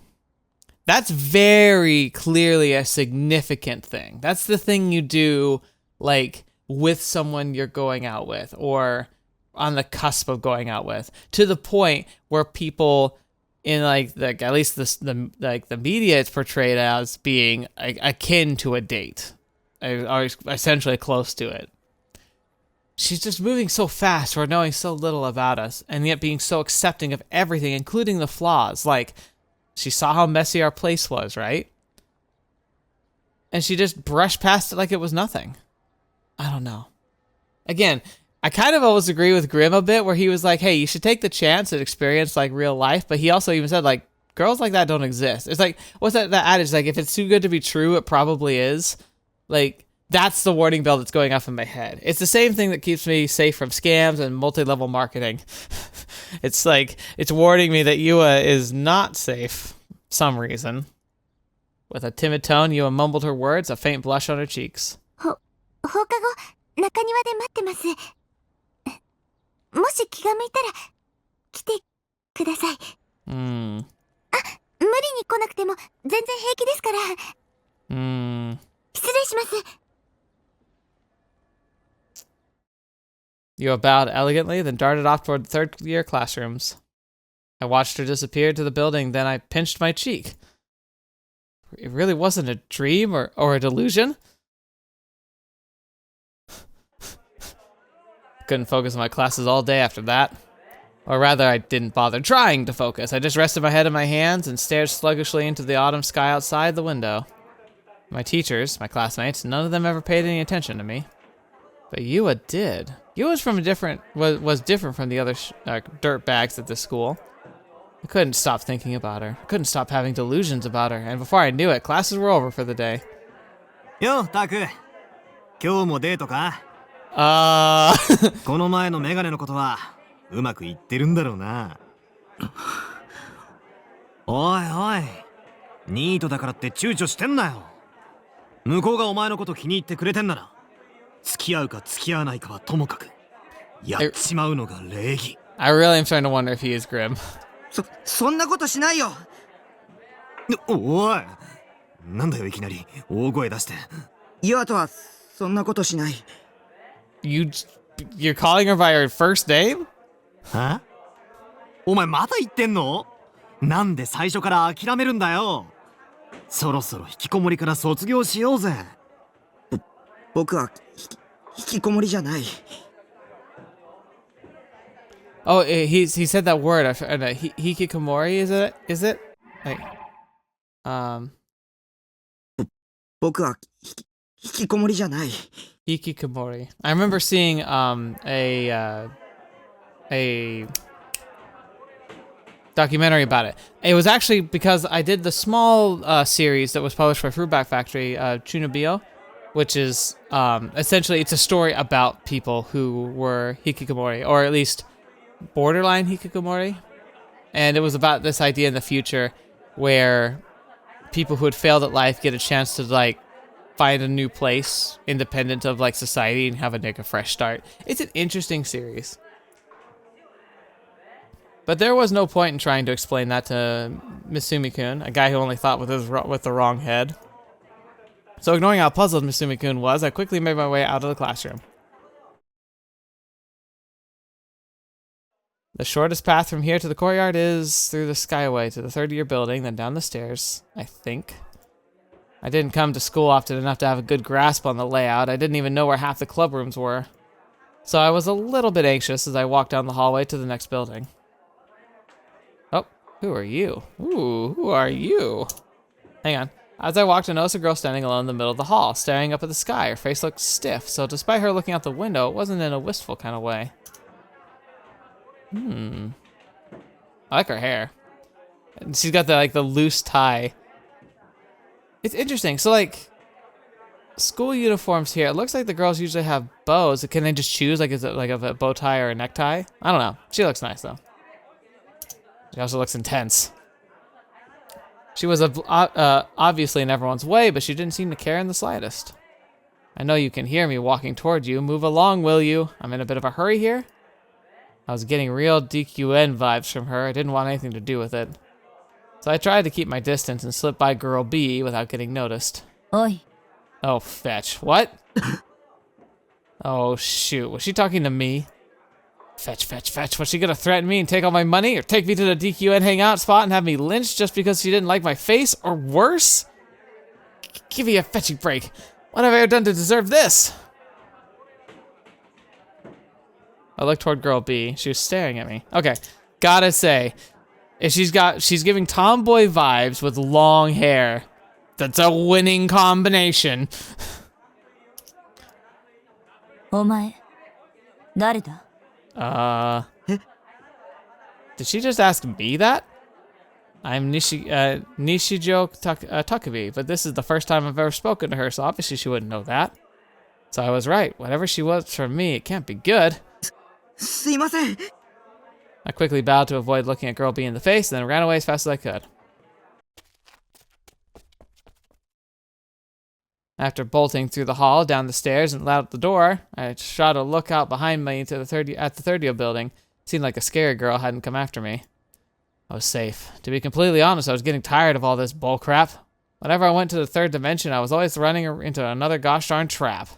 That's very clearly a significant thing. That's the thing you do, like, with someone you're going out with or on the cusp of going out with, to the point where people in like at least the media it's portrayed as being akin to a date, or essentially close to it. She's just moving so fast or knowing so little about us, and yet being so accepting of everything, including the flaws. Like, she saw how messy our place was, right? And she just brushed past it like it was nothing. I don't know. Again, I kind of always agree with Grimm a bit, where he was like, hey, you should take the chance and experience like real life. But he also even said, like, girls like that don't exist. It's like, what's that adage? Like, if it's too good to be true, it probably is. Like, that's the warning bell that's going off in my head. It's the same thing that keeps me safe from scams and multi-level marketing. It's like, it's warning me that Yua is not safe for some reason. With a timid tone, Yua mumbled her words, a faint blush on her cheeks. 放課後、中庭で待ってます。もし気が向いたら、来てください。あ、無理に来なくても全然平気ですから。失礼します。Yua bowed elegantly, then darted off toward the third-year classrooms. I watched her disappear to the building, then I pinched my cheek. It really wasn't a dream or a delusion? Couldn't focus on my classes all day after that. Or rather, I didn't bother trying to focus. I just rested my head in my hands and stared sluggishly into the autumn sky outside the window. My teachers, my classmates, none of them ever paid any attention to me. But Yua did. Yua was different from the other dirt bags at this school. I couldn't stop thinking about her. I couldn't stop having delusions about her. And before I knew it, classes were over for the day. Yo, Taku. 今日もデートか? この前のメガネのことはうまくいってるんだろうな。おいおい、ニートだからって躊躇してんなよ。向こうがお前のこと気に入ってくれてんなら、付き合うか付き合わないかはともかく、やっちまうのが礼儀。I really am starting to wonder if he is Grimm. そんなことしないよ。おい、なんだよいきなり大声出して。ユアとはそんなことしない。You're calling her by her first name? は？お前まだ言ってんの？なんで最初から諦めるんだよ。そろそろ引きこもりから卒業しようぜ。僕は引きこもりじゃない。Oh, he said that word. Hikikomori, is it? Like, 僕は引きこもりじゃない。Hikikomori. I remember seeing a documentary about it. It was actually because I did the small series that was published by Fruitback Factory, Chunobyo, which is essentially it's a story about people who were hikikomori, or at least borderline hikikomori. And it was about this idea in the future where people who had failed at life get a chance to like find a new place independent of like society and have a fresh start. It's an interesting series. But there was no point in trying to explain that to Misumi-kun, a guy who only thought with the wrong head. So ignoring how puzzled Misumi-kun was, I quickly made my way out of the classroom. The shortest path from here to the courtyard is through the skyway to the third-year building, then down the stairs, I think. I didn't come to school often enough to have a good grasp on the layout. I didn't even know where half the club rooms were. So I was a little bit anxious as I walked down the hallway to the next building. Oh, who are you? Ooh, who are you? Hang on. As I walked, I noticed a girl standing alone in the middle of the hall, staring up at the sky. Her face looked stiff, so despite her looking out the window, it wasn't in a wistful kind of way. I like her hair. And she's got the loose tie. It's interesting. So like school uniforms here, it looks like the girls usually have bows. Can they just choose is it like a bow tie or a necktie? I don't know. She looks nice though. She also looks intense. She was obviously in everyone's way, but she didn't seem to care in the slightest. I know you can hear me walking toward you. Move along, will you? I'm in a bit of a hurry here. I was getting real DQN vibes from her. I didn't want anything to do with it. So I tried to keep my distance and slip by girl B without getting noticed. Oi. Oh, fetch. What? Oh, shoot. Was she talking to me? Fetch, fetch, fetch. Was she gonna threaten me and take all my money? Or take me to the DQN hangout spot and have me lynched just because she didn't like my face? Or worse? Give me a fetchy break. What have I ever done to deserve this? I looked toward girl B. She was staring at me. Okay, gotta say, if she's giving tomboy vibes with long hair. That's a winning combination. お前、誰だ? Did she just ask me that? I'm Nishijo Takumi, but this is the first time I've ever spoken to her, so obviously she wouldn't know that. So I was right. Whatever she was for me, it can't be good. すいません。 I quickly bowed to avoid looking at girl B in the face, and then ran away as fast as I could. After bolting through the hall, down the stairs, and out the door, I shot a look out behind me to the third year building. It seemed like a scary girl hadn't come after me. I was safe. To be completely honest, I was getting tired of all this bullcrap. Whenever I went to the third dimension, I was always running into another gosh darn trap.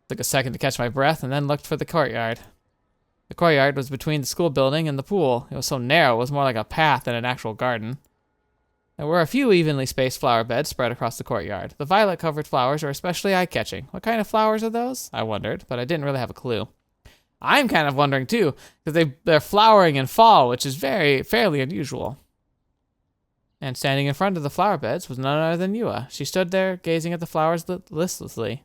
Took a second to catch my breath, and then looked for the courtyard. The courtyard was between the school building and the pool. It was so narrow, it was more like a path than an actual garden. There were a few evenly spaced flower beds spread across the courtyard. The violet-covered flowers were especially eye-catching. What kind of flowers are those? I wondered, but I didn't really have a clue. I'm kind of wondering too, because they're flowering in fall, which is fairly unusual. And standing in front of the flower beds was none other than Yua. She stood there, gazing at the flowers listlessly.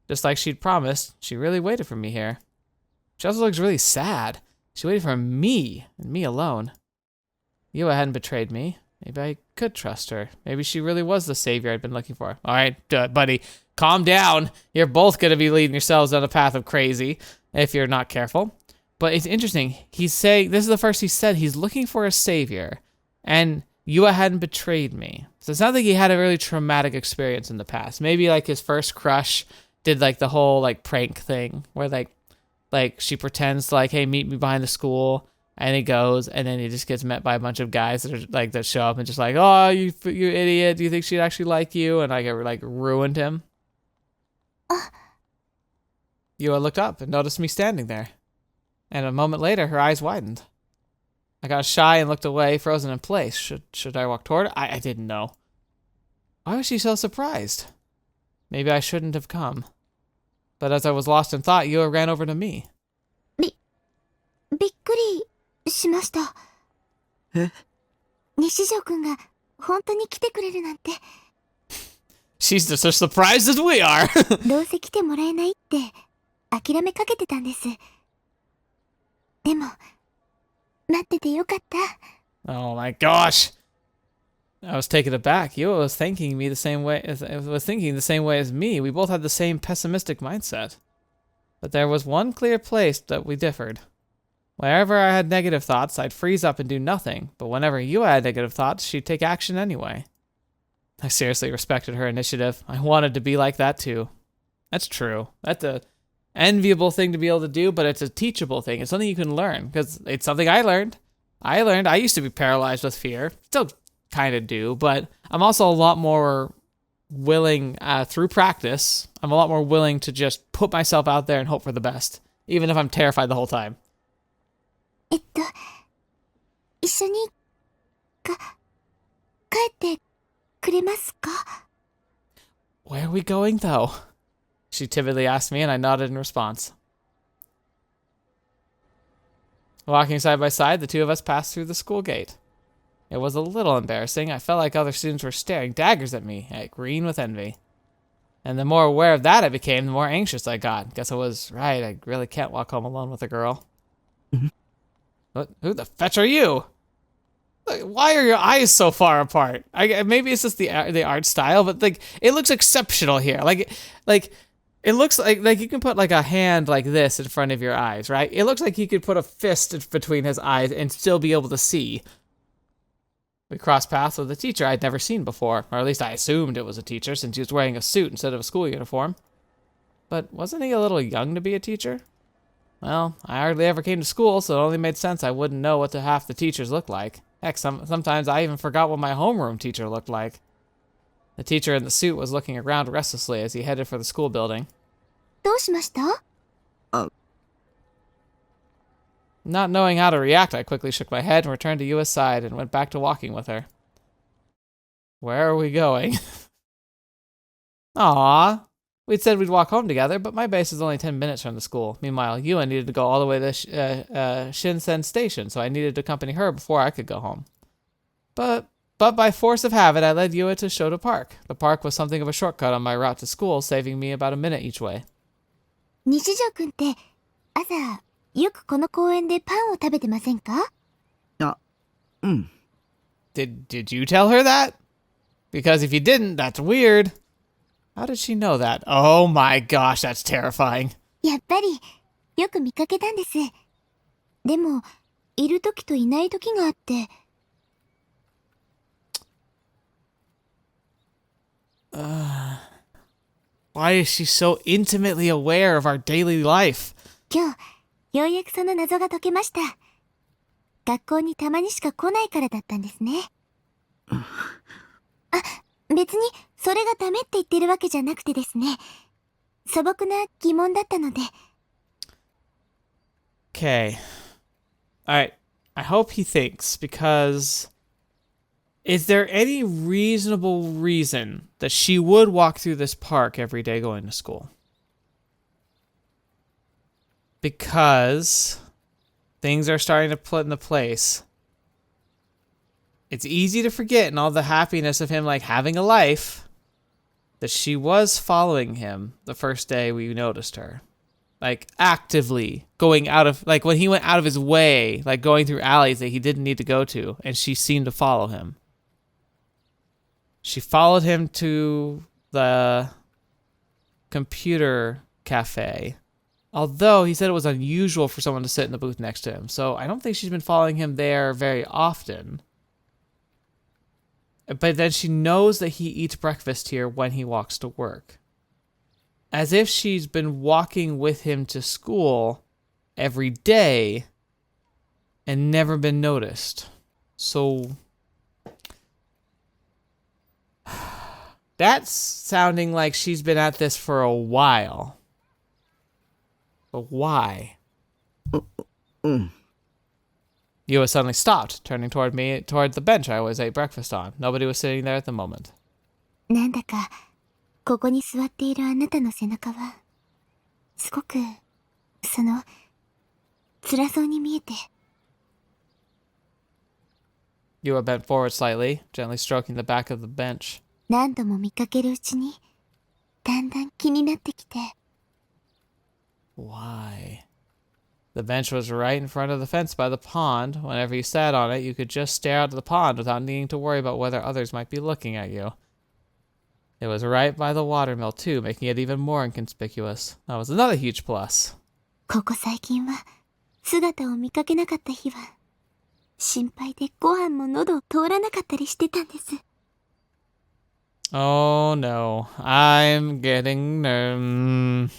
Just like she'd promised, she really waited for me here. She also looks really sad. She waited for me, and me alone. Yua hadn't betrayed me. Maybe I could trust her. Maybe she really was the savior I'd been looking for. All right, buddy, calm down. You're both going to be leading yourselves down a path of crazy if you're not careful. But it's interesting. He's saying, this is the first he said, he's looking for a savior. And Yua hadn't betrayed me. So it's not like he had a really traumatic experience in the past. Maybe like his first crush did like the whole like prank thing where like she pretends to like, hey, meet me behind the school. And he goes, and then he just gets met by a bunch of guys that are like that show up and just like, oh, you idiot! Do you think she'd actually like you? And like ruined him. Yua looked up and noticed me standing there, and a moment later, her eyes widened. I got shy and looked away, frozen in place. Should I walk toward her? I didn't know. Why was she so surprised? Maybe I shouldn't have come. But as I was lost in thought, Yua ran over to me. びっくりしました。え？西条くんが本当に来てくれるなんて。She's just as surprised as we are. どうせ来てもらえないって諦めかけてたんです。でも待っててよかった。Oh my gosh. I was taken aback. Yua was thinking the same way as me. We both had the same pessimistic mindset. But there was one clear place that we differed. Whenever I had negative thoughts, I'd freeze up and do nothing. But whenever Yua had negative thoughts, she'd take action anyway. I seriously respected her initiative. I wanted to be like that too. That's true. That's a enviable thing to be able to do, but it's a teachable thing. It's something you can learn, because it's something I learned. I used to be paralyzed with fear. Still kind of do, but I'm also a lot more willing, through practice, I'm a lot more willing to just put myself out there and hope for the best, even if I'm terrified the whole time. 緒に、帰ってくれますか? Where are we going, though? She timidly asked me, and I nodded in response. Walking side by side, the two of us passed through the school gate. It was a little embarrassing. I felt like other students were staring daggers at me, green with envy. And the more aware of that I became, the more anxious I got. Guess I was right. I really can't walk home alone with a girl. What? Who the fetch are you? Why are your eyes so far apart? Maybe it's just the art style, but like it looks exceptional here. Like it looks like you can put like a hand like this in front of your eyes, right? It looks like he could put a fist between his eyes and still be able to see. We crossed paths with a teacher I'd never seen before, or at least I assumed it was a teacher since he was wearing a suit instead of a school uniform. But wasn't he a little young to be a teacher? Well, I hardly ever came to school, so it only made sense I wouldn't know what half the teachers looked like. Heck, sometimes I even forgot what my homeroom teacher looked like. The teacher in the suit was looking around restlessly as he headed for the school building. どうしました? Not knowing how to react, I quickly shook my head and returned to Yua's side and went back to walking with her. Where are we going? Aww. We'd said we'd walk home together, but my base is only 10 minutes from the school. Meanwhile, Yua needed to go all the way to Shinsen Station, so I needed to accompany her before I could go home. But by force of habit, I led Yua to Shoto Park. The park was something of a shortcut on my route to school, saving me about a minute each way. 西条くんって、朝、よくこの公園でパンを食べてませんか? Did you tell her that? Because if you didn't, that's weird. How did she know that? Oh my gosh, that's terrifying. やっぱり、よく見かけたんです。でも、いる時といない時があって。Why is she so intimately aware of our daily life? 今日、ようやくその謎が解けました。学校にたまにしか来ないからだったんですね。別にそれがダメって言ってるわけじゃなくてですね。素朴な疑問だったので。Okay. Alright. I hope he thinks, because is there any reasonable reason that she would walk through this park every day going to school? Because things are starting to put into place. It's easy to forget in all the happiness of him like having a life that she was following him the first day we noticed her. Like actively going out of, like when he went out of his way, like going through alleys that he didn't need to go to, and she seemed to follow him. She followed him to the computer cafe. Although he said it was unusual for someone to sit in the booth next to him. So I don't think she's been following him there very often. But then she knows that he eats breakfast here when he walks to work. As if she's been walking with him to school every day and never been noticed. So that's sounding like she's been at this for a while. But why? Yua suddenly stopped, turning toward me, toward the bench I always ate breakfast on. Nobody was sitting there at the moment. なんだか、ここに座っているあなたの背中は、すごく、辛そうに見えて。Yua bent forward slightly, gently stroking the back of the bench. 何度も見かけるうちに、だんだん気になってきて。Why? The bench was right in front of the fence by the pond. Whenever you sat on it, you could just stare out at the pond without needing to worry about whether others might be looking at you. It was right by the watermill, too, making it even more inconspicuous. That was another huge plus. ここ最近は、姿を見かけなかった日は、心配でご飯も喉を通らなかったりしてたんです。Oh no, I'm getting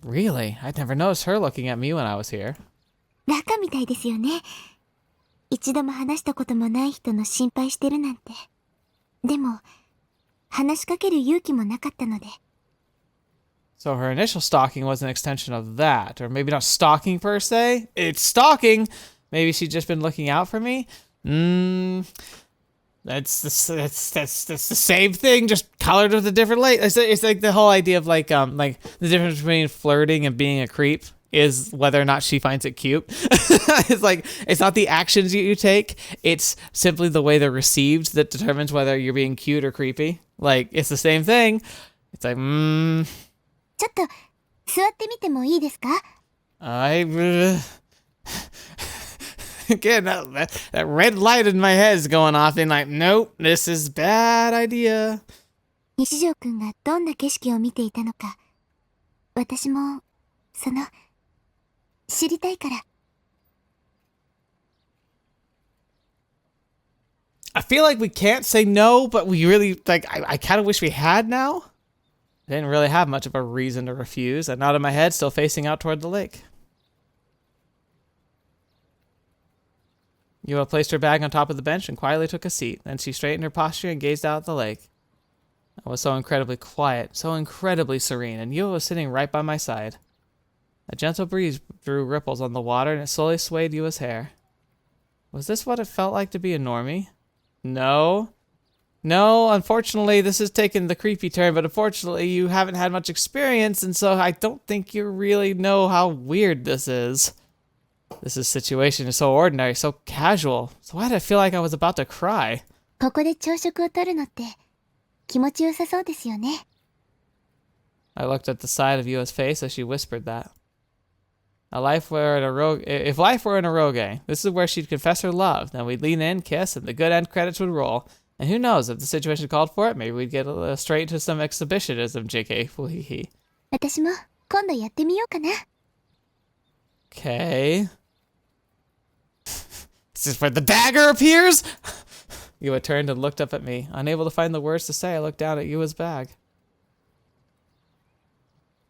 Really? I'd never noticed her looking at me when I was here. バカみたいですよね。一度も話したこともない人の心配してるなんて。でも、話しかける勇気もなかったので。So her initial stalking was an extension of that. Or maybe not stalking per se. It's stalking, Maybe she'd just been looking out for me? That's the same thing, just colored with a different light. It's like the whole idea of like the difference between flirting and being a creep is whether or not she finds it cute. It's like, it's not the actions you take, it's simply the way they're received that determines whether you're being cute or creepy. Like, it's the same thing. It's like, ちょっと座ってみてもいいですか？ Again, that red light in my head is going off and like, nope, this is bad idea. 西条くんがどんな景色を見ていたのか、私も知りたいから。I feel like we can't say no, but we really, like, I kind of wish we had now. I didn't really have much of a reason to refuse. I nodded my head, still facing out toward the lake. Yua placed her bag on top of the bench and quietly took a seat. Then she straightened her posture and gazed out at the lake. I was so incredibly quiet, so incredibly serene, and Yua was sitting right by my side. A gentle breeze drew ripples on the water, and it slowly swayed Yua's hair. Was this what it felt like to be a normie? No. No, unfortunately, this has taken the creepy turn, but unfortunately, you haven't had much experience, and so I don't think you really know how weird this is. This situation is so ordinary, so casual. So why did I feel like I was about to cry? ここで朝食をとるのって気持ちよさそうですよね。 I looked at the side of Yua's face as she whispered that. If life were in a eroge, this is where she'd confess her love. Then we'd lean in, kiss, and the good end credits would roll. And who knows, if the situation called for it, maybe we'd get straight into some exhibitionism, JK. Foohee. 私も今度やってみようかな。 Okay. Is this where the dagger appears? Yua turned and looked up at me. Unable to find the words to say, I looked down at Yua's bag.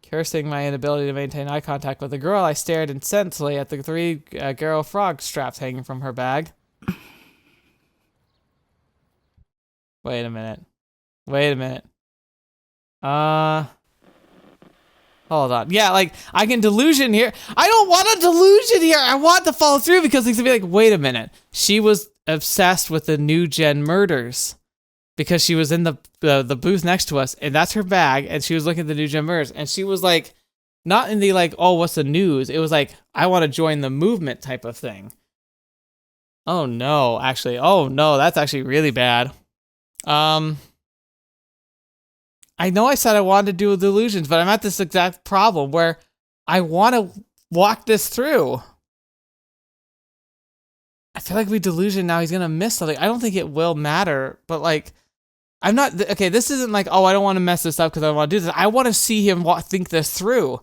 Cursing my inability to maintain eye contact with the girl, I stared intensely at the three girl frog straps hanging from her bag. Wait a minute. Hold on. Yeah, like, I can delusion here. I don't want a delusion here. I want to follow through because things to be like, wait a minute. She was obsessed with the NewGen murders because she was in the booth next to us, and that's her bag, and she was looking at the NewGen murders, and she was like, not in the like, oh, what's the news? It was like, I want to join the movement type of thing. Oh no, actually. Oh no, that's actually really bad. I know I said I wanted to do delusions, but I'm at this exact problem where I want to walk this through. I feel like we delusion now, he's going to miss something. I don't think it will matter, but like, I'm not, okay, this isn't like, oh, I don't want to mess this up because I want to do this. I want to see him think this through.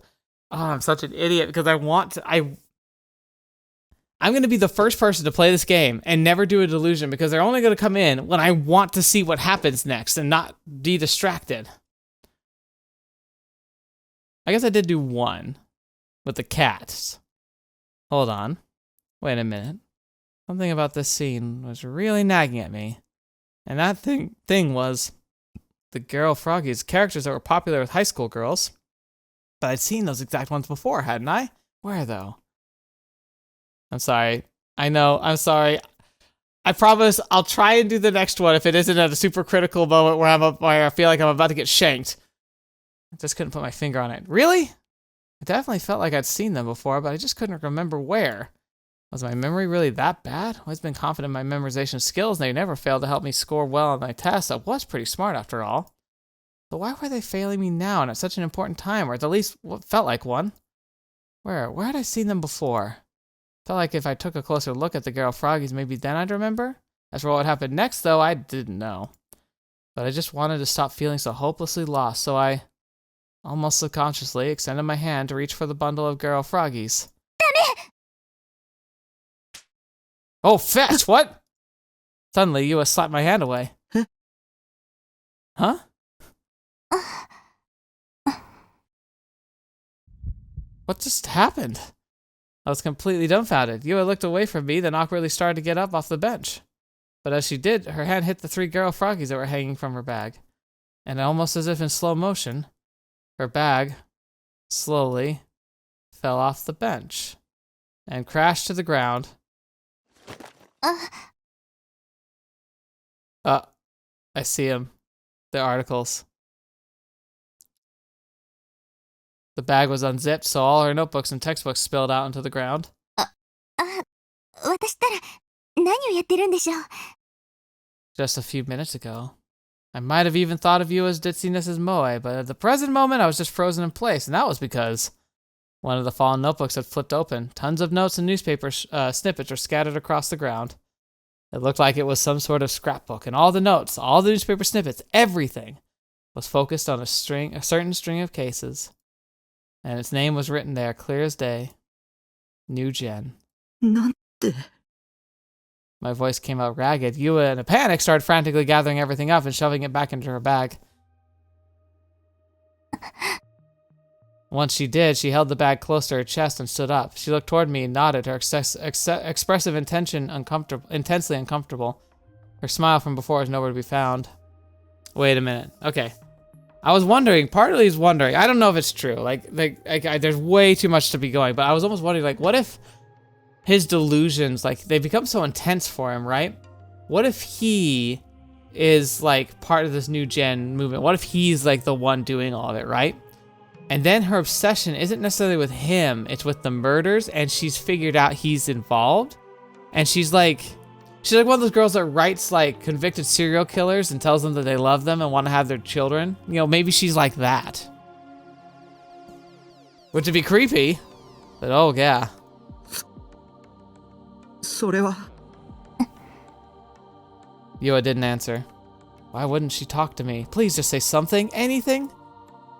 Oh, I'm such an idiot because I want to, I'm going to be the first person to play this game and never do a delusion because they're only going to come in when I want to see what happens next and not be distracted. I guess I did do one with the cats. Hold on. Wait a minute. Something about this scene was really nagging at me. And that thing was the girl froggies, characters that were popular with high school girls. But I'd seen those exact ones before, hadn't I? Where though? I'm sorry. I know, I'm sorry. I promise I'll try and do the next one if it isn't at a super critical moment where I feel like I'm about to get shanked. I just couldn't put my finger on it. Really? I definitely felt like I'd seen them before, but I just couldn't remember where. Was my memory really that bad? I've always been confident in my memorization skills, and they never failed to help me score well on my tests. I was pretty smart after all. But why were they failing me now and at such an important time, or at least what felt like one? Where had I seen them before? Felt like if I took a closer look at the girl froggies, maybe then I'd remember? As for what would happen next, though, I didn't know. But I just wanted to stop feeling so hopelessly lost, so I, almost subconsciously, extended my hand to reach for the bundle of girl froggies. Oh, fetch! What? Suddenly, Yua slapped my hand away. Huh? What just happened? I was completely dumbfounded. Yua looked away from me, then awkwardly started to get up off the bench. But as she did, her hand hit the three girl froggies that were hanging from her bag. And almost as if in slow motion, her bag slowly fell off the bench and crashed to the ground I see him. The articles. The bag was unzipped, so all her notebooks and textbooks spilled out into the ground. 私ったら何をやってるんでしょう。 Just a few minutes ago. I might have even thought of you as ditziness as Moe, but at the present moment I was just frozen in place, and that was because one of the fallen notebooks had flipped open. Tons of notes and newspaper snippets were scattered across the ground. It looked like it was some sort of scrapbook, and all the notes, all the newspaper snippets, everything was focused on a certain string of cases. And its name was written there, clear as day. NewGen. なんて。 My voice came out ragged. Yua, in a panic, started frantically gathering everything up and shoving it back into her bag. Once she did, she held the bag close to her chest and stood up. She looked toward me and nodded, her expressive intention intensely uncomfortable. Her smile from before was nowhere to be found. Wait a minute. Okay. I was wondering, partly is wondering, I don't know if it's true. There's way too much to be going, but I was almost wondering, like, what if his delusions, like, they become so intense for him, right? What if he is, like, part of this new gen movement? What if he's, like, the one doing all of it, right? And then her obsession isn't necessarily with him, it's with the murders, and she's figured out he's involved. And she's like one of those girls that writes, like, convicted serial killers and tells them that they love them and want to have their children. You know, maybe she's like that. Which would be creepy, but oh yeah. それは。 Yua didn't answer. Why wouldn't she talk to me? Please just say something, anything?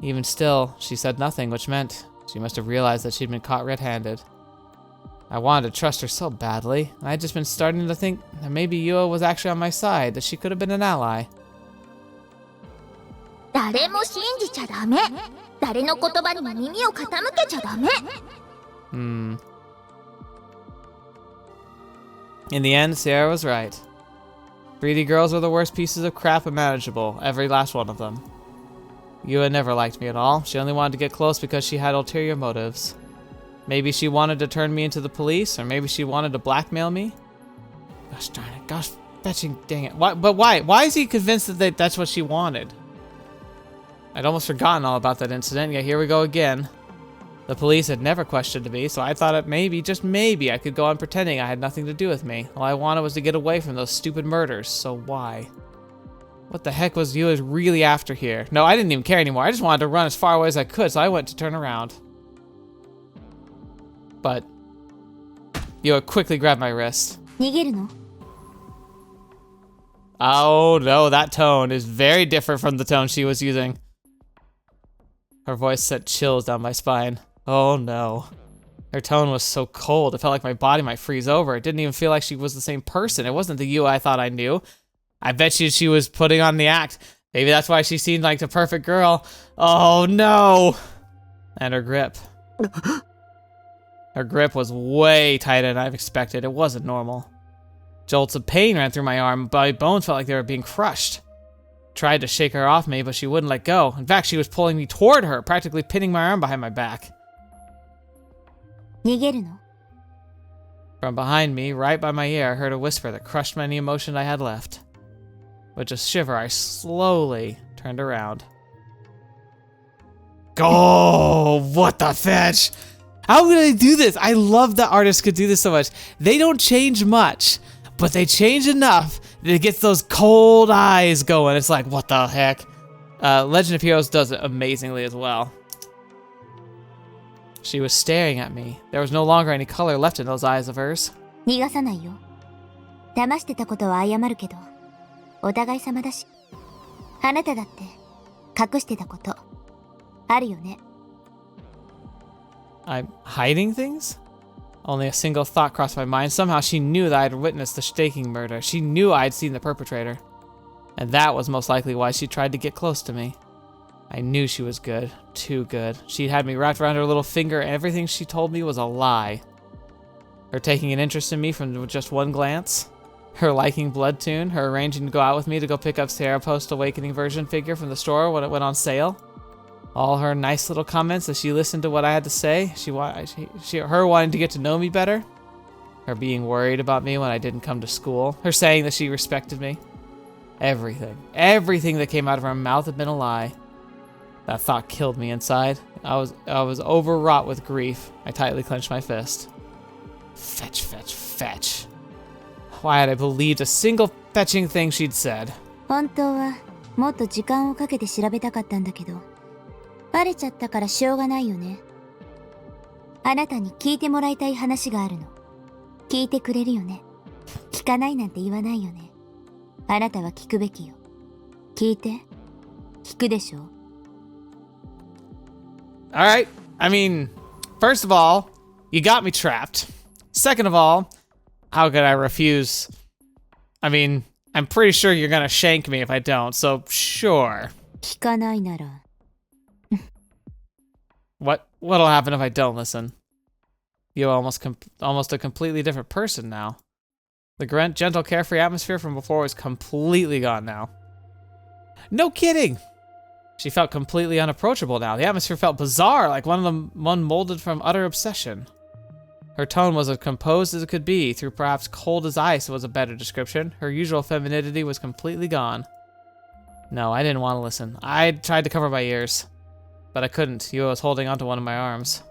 Even still, she said nothing, which meant she must have realized that she'd been caught red-handed. I wanted to trust her so badly, and I'd just been starting to think that maybe Yua was actually on my side, that she could have been an ally. 誰も信じちゃダメ。誰の言葉にも耳を傾けちゃダメ。 In the end, Sierra was right. Greedy girls were the worst pieces of crap imaginable, every last one of them. Yua never liked me at all. She only wanted to get close because she had ulterior motives. Maybe she wanted to turn me into the police, or maybe she wanted to blackmail me. Gosh darn it. Gosh fetching dang it. Why, but why? Why is he convinced that that's what she wanted? I'd almost forgotten all about that incident, yet here we go again. The police had never questioned me, so I thought that maybe, just maybe, I could go on pretending I had nothing to do with me. All I wanted was to get away from those stupid murders, so why? What the heck was Yua really after here? No, I didn't even care anymore. I just wanted to run as far away as I could, so I went to turn around. But Yua quickly grabbed my wrist. 逃げるの？ Oh no, that tone is very different from the tone she was using. Her voice sent chills down my spine. Oh no. Her tone was so cold, it felt like my body might freeze over. It didn't even feel like she was the same person. It wasn't the Yua I thought I knew. I bet you she was putting on the act. Maybe that's why she seemed like the perfect girl. Oh no! And her grip. Her grip was way tighter than I've expected. It wasn't normal. Jolts of pain ran through my arm. My bones felt like they were being crushed. Tried to shake her off me, but she wouldn't let go. In fact, she was pulling me toward her, practically pinning my arm behind my back. 逃げるの？ From behind me, right by my ear, I heard a whisper that crushed any emotion I had left. With a shiver, I slowly turned around. Oh, what the fetch! How could I do this? I love that artists could do this so much. They don't change much, but they change enough that it gets those cold eyes going. It's like, what the heck? Legend of Heroes does it amazingly as well. She was staring at me. There was no longer any color left in those eyes of hers. 逃がさないよ。騙してたことは謝るけど、お互い様だし。あなただって隠してたことあるよね。 I'm hiding things? Only a single thought crossed my mind. Somehow she knew that I had witnessed the staking murder. She knew I had seen the perpetrator. And that was most likely why she tried to get close to me. I knew she was good. Too good. She'd had me wrapped around her little finger, and everything she told me was a lie. Her taking an interest in me from just one glance. Her liking Bloodtune. Her arranging to go out with me to go pick up Sarah Post-Awakening version figure from the store when it went on sale. All her nice little comments as she listened to what I had to say. Her wanting to get to know me better. Her being worried about me when I didn't come to school. Her saying that she respected me. Everything. Everything that came out of her mouth had been a lie. That thought killed me inside. I was overwrought with grief. I tightly clenched my fist. Fetch, fetch, fetch. Why had I believed a single fetching thing she'd said? 本当はもっと時間をかけて調べたかったんだけど、バレちゃったからしょうがないよね。あなたに聞いてもらいたい話があるの。聞いてくれるよね。聞かないなんて言わないよね。あなたは聞くべきよ。聞いて。聞くでしょ。Alright, I mean, first of all, you got me trapped. Second of all, how could I refuse? I mean, I'm pretty sure you're gonna shank me if I don't, so sure. 聞かないなら。What'll happen if I don't listen? You're almost a completely different person now. The gentle, carefree atmosphere from before was completely gone now. No kidding! She felt completely unapproachable now. The atmosphere felt bizarre, like one molded from utter obsession. Her tone was as composed as it could be, through perhaps cold as ice was a better description. Her usual femininity was completely gone. No, I didn't want to listen. I tried to cover my ears, but I couldn't. Yua was holding onto one of my arms.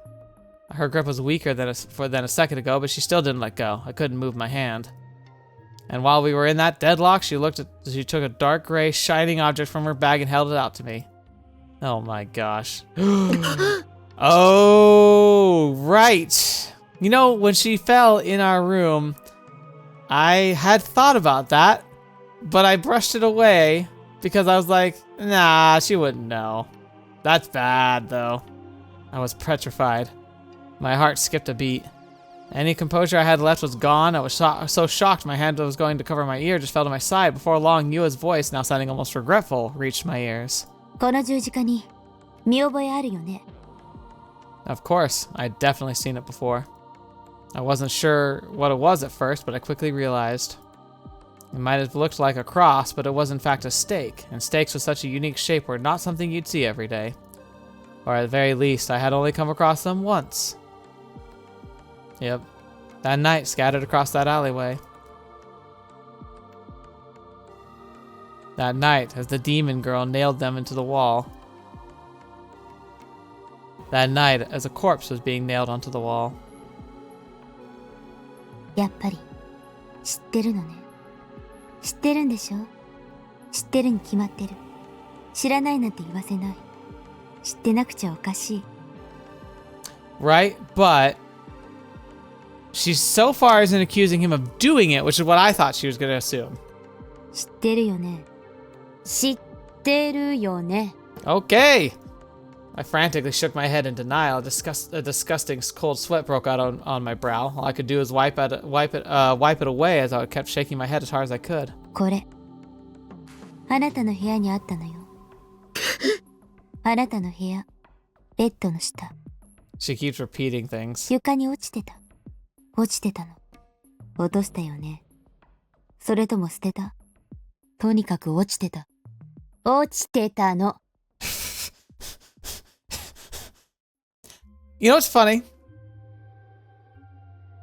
Her grip was weaker than a second ago, but she still didn't let go. I couldn't move my hand. And while we were in that deadlock, she took a dark gray, shining object from her bag and held it out to me. Oh my gosh. Oh, right. You know, when she fell in our room, I had thought about that, but I brushed it away because I was like, nah, she wouldn't know. That's bad, though. I was petrified. My heart skipped a beat. Any composure I had left was gone. I was so shocked my hand was going to cover my ear just fell to my side. Before long, Yua's voice, now sounding almost regretful, reached my ears. この十字架に見覚えあるよね。 Of course, I'd definitely seen it before. I wasn't sure what it was at first, but I quickly realized. It might have looked like a cross, but it was in fact a stake, and stakes with such a unique shape were not something you'd see every day. Or at the very least, I had only come across them once. Yep, that night scattered across that alleyway. That night, as the demon girl nailed them into the wall. That night, as a corpse was being nailed onto the wall. やっぱり知ってるのね。知ってるんでしょ。知ってるに決まってる。知らないなんて言わせない。知ってなくちゃおかしい。Right, but she so far isn't accusing him of doing it, which is what I thought she was going to assume. 知ってるよね。知ってるよね。 Okay. I frantically shook my head in denial. A disgusting cold sweat broke out on my brow. All I could do was wipe it away as I kept shaking my head as hard as I could. これ、あなたの部屋にあったのよ。あなたの部屋、ベッドの下。 She keeps repeating things. 床に落ちてた。落ちてたの。落としたよね。それとも捨てた？とにかく落ちてた。落ちてたの。You know what's funny?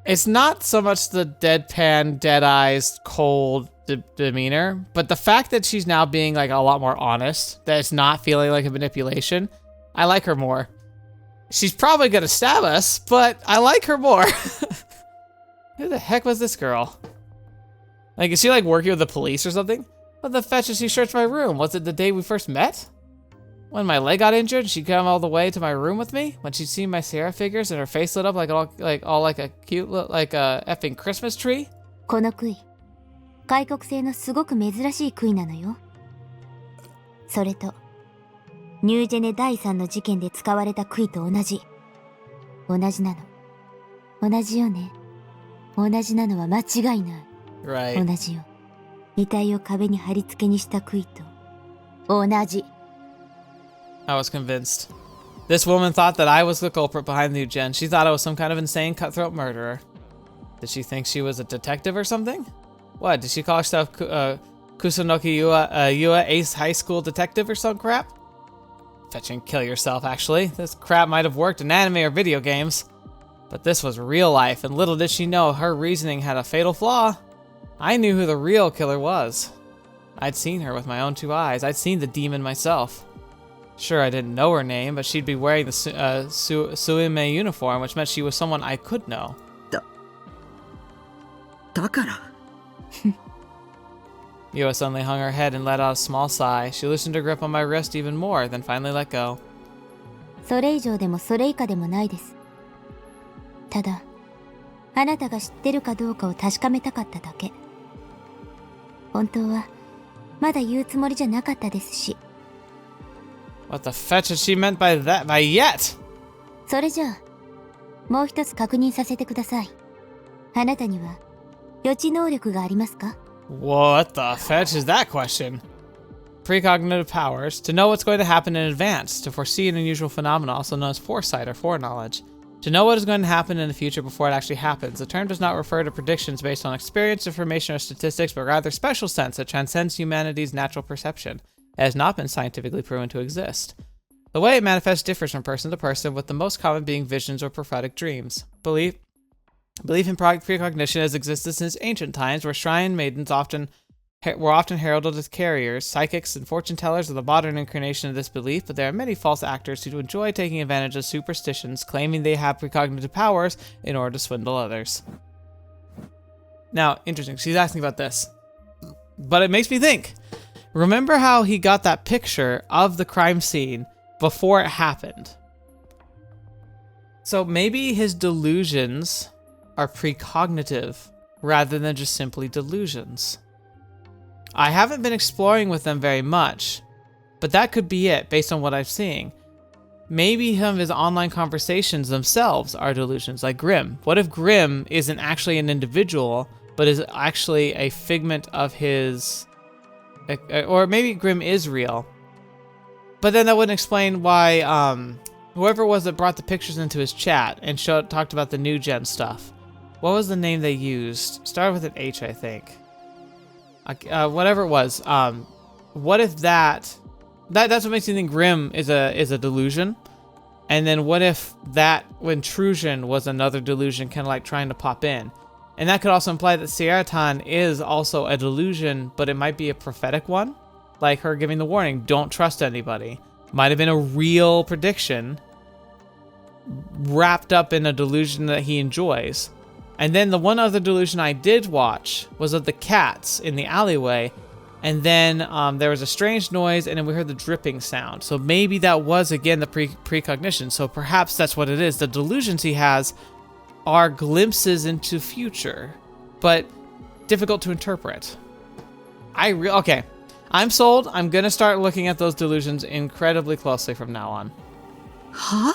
It's not so much the deadpan, dead-eyes, cold demeanor, but the fact that she's now being like a lot more honest, that it's not feeling like a manipulation. I like her more. She's probably gonna stab us, but I like her more. Who the heck was this girl? Like, is she like working with the police or something? What the fetch did she search my room? Was it the day we first met? When my leg got injured, she'd come all the way to my room with me? When she'd seen my Sarah figures and her face lit up like a cute, like a effing Christmas tree? この杭、外国製のすごく珍しい杭なのよ。それと、ニュージェネ第3の事件で使われた杭と同じ。同じなの。同じよね。同じなのは間違いない。Right. 同じよ。遺体を壁に貼り付けにした杭と同じ。I was convinced. This woman thought that I was the culprit behind the NewGen. She thought I was some kind of insane cutthroat murderer. Did she think she was a detective or something? What, did she call herself Kusunoki Yua Ace High School Detective or some crap? Fetch and kill yourself, actually. This crap might have worked in anime or video games. But this was real life, and little did she know her reasoning had a fatal flaw. I knew who the real killer was. I'd seen her with my own 2 eyes. I'd seen the demon myself. Sure, I didn't know her name, but she'd be wearing the Suime uniform, which meant she was someone I could know. だから Yua suddenly hung her head and let out a small sigh. She loosened her grip on my wrist even more, then finally let go. それ以上でもそれ以下でもないです。ただ、あなたが知ってるかどうかを確かめたかっただけ。本当はまだ言うつもりじゃなかったですし。What the fetch had she meant by that? By yet? それじゃあ、もう一つ確認させてください。あなたには予知能力がありますか？ What the fetch is that question? Precognitive powers, to know what's going to happen in advance, to foresee an unusual phenomena, also known as foresight or foreknowledge. To know what is going to happen in the future before it actually happens. The term does not refer to predictions based on experience, information, or statistics, but rather special sense that transcends humanity's natural perception. It has not been scientifically proven to exist. The way it manifests differs from person to person, with the most common being visions or prophetic dreams. Belief in precognition has existed since ancient times, where shrine maidens were often heralded as carriers. Psychics and fortune tellers are the modern incarnation of this belief, but there are many false actors who enjoy taking advantage of superstitions, claiming they have precognitive powers in order to swindle others. Now, interesting, she's asking about this, but it makes me think. Remember how he got that picture of the crime scene before it happened? So maybe his delusions are precognitive rather than just simply delusions. I haven't been exploring with them very much, but that could be it based on what I'm seeing. Maybe some of his online conversations themselves are delusions, like Grim. What if Grim isn't actually an individual, but is actually a figment of his... Or maybe Grim is real. But then that wouldn't explain why whoever it was that brought the pictures into his chat and talked about the NewGen stuff. What was the name they used? Started with an H, I think. Whatever it was. What if that's what makes you think Grim is a delusion? And then what if that intrusion was another delusion, kind of like trying to pop in? And that could also imply that Sierra-tan is also a delusion, but it might be a prophetic one, like her giving the warning, don't trust anybody. Might have been a real prediction wrapped up in a delusion that he enjoys. And then the one other delusion I did watch was of the cats in the alleyway. And then there was a strange noise, and then we heard the dripping sound. So maybe that was, again, the precognition. So perhaps that's what it is. The delusions he has are glimpses into future, but difficult to interpret. Okay, I'm sold. I'm going to start looking at those delusions incredibly closely from now on. Huh?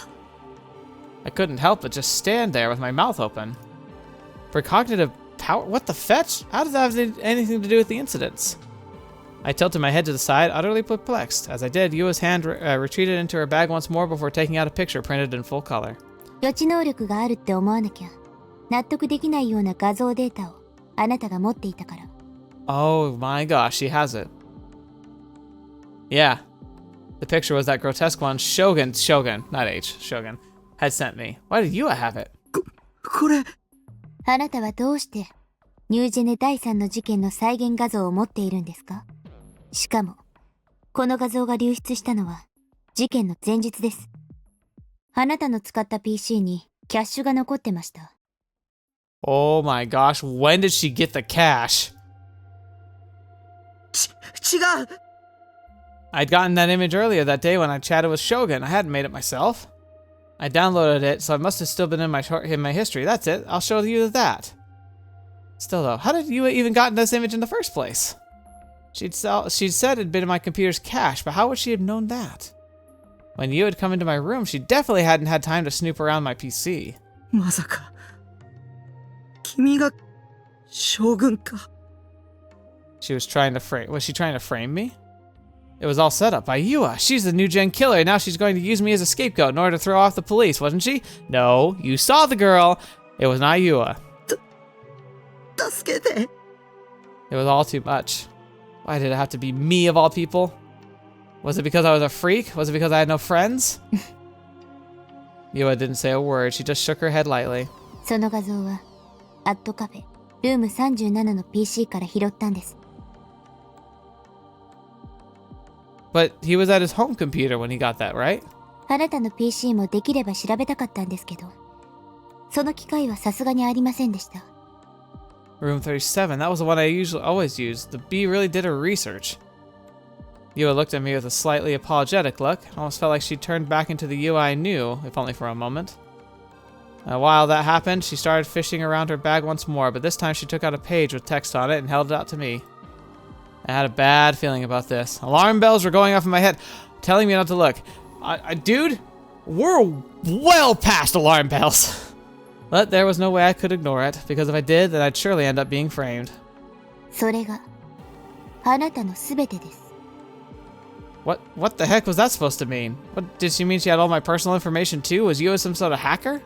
I couldn't help but just stand there with my mouth open. Precognitive power? What the fetch? How does that have anything to do with the incidents? I tilted my head to the side, utterly perplexed. As I did, Yua's hand retreated into her bag once more before taking out a picture printed in full color. 予知能力があるって思わなきゃ納得できないような画像データをあなたが持っていたから。 Oh my gosh, she has it. Yeah. The picture was that grotesque one Shogun, not H, Shogun, had sent me. Why did Yua have it? これあなたはどうしてニュージェネ第3の事件の再現画像を持っているんですか？しかもこの画像が流出したのは事件の前日です。あなたの使った PC にキャッシュが残ってました。 Oh my gosh, when did she get the cash? 違う I'd gotten that image earlier that day when I chatted with Shogun. I hadn't made it myself. I downloaded it, so it must have still been in my history. That's it. I'll show you that. Still though, how did you even gotten this image in the first place? She'd said it'd been in my computer's cache, but how would she have known that? When you had come into my room, she definitely hadn't had time to snoop around my PC. まさか君が将軍か Was she trying to frame me? It was all set up by Yua. She's the NewGen killer, and now she's going to use me as a scapegoat in order to throw off the police, wasn't she? No, you saw the girl. It was not Yua. 助けて It was all too much. Why did it have to be me of all people? Was it because I was a freak? Was it because I had no friends? Yua didn't say a word. She just shook her head lightly. その画像はアットカフェルーム37の PC から拾ったんです。 But he was at his home computer when he got that, right? あなたの PC もできれば調べたかったんですけど、その機会はさすがにありませんでした。 Room 37, that was the one I always use. The bee really did her research. Yua looked at me with a slightly apologetic look. I almost felt like she turned back into the Yua I knew, if only for a moment. While that happened, she started fishing around her bag once more, but this time she took out a page with text on it and held it out to me. I had a bad feeling about this. Alarm bells were going off in my head, telling me not to look. Dude, we're well past alarm bells. But there was no way I could ignore it, because if I did, then I'd surely end up being framed. それがあなたのすべてです。 What the heck was that supposed to mean? What did she mean? She had all my personal information too? Was Yua some sort of hacker?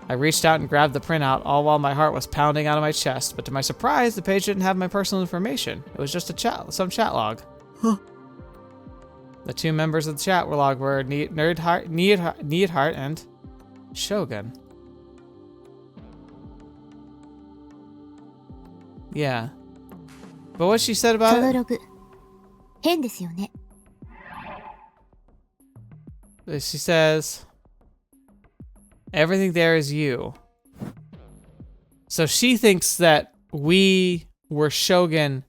I reached out and grabbed the printout, all while my heart was pounding out of my chest. But to my surprise, the page didn't have my personal information. It was just some chat log. Huh. The two members of the chat log were Needheart and Shogun. Yeah. But what she said about その it? ログ変ですよね。 She says, everything there is you. So she thinks that we were Shogun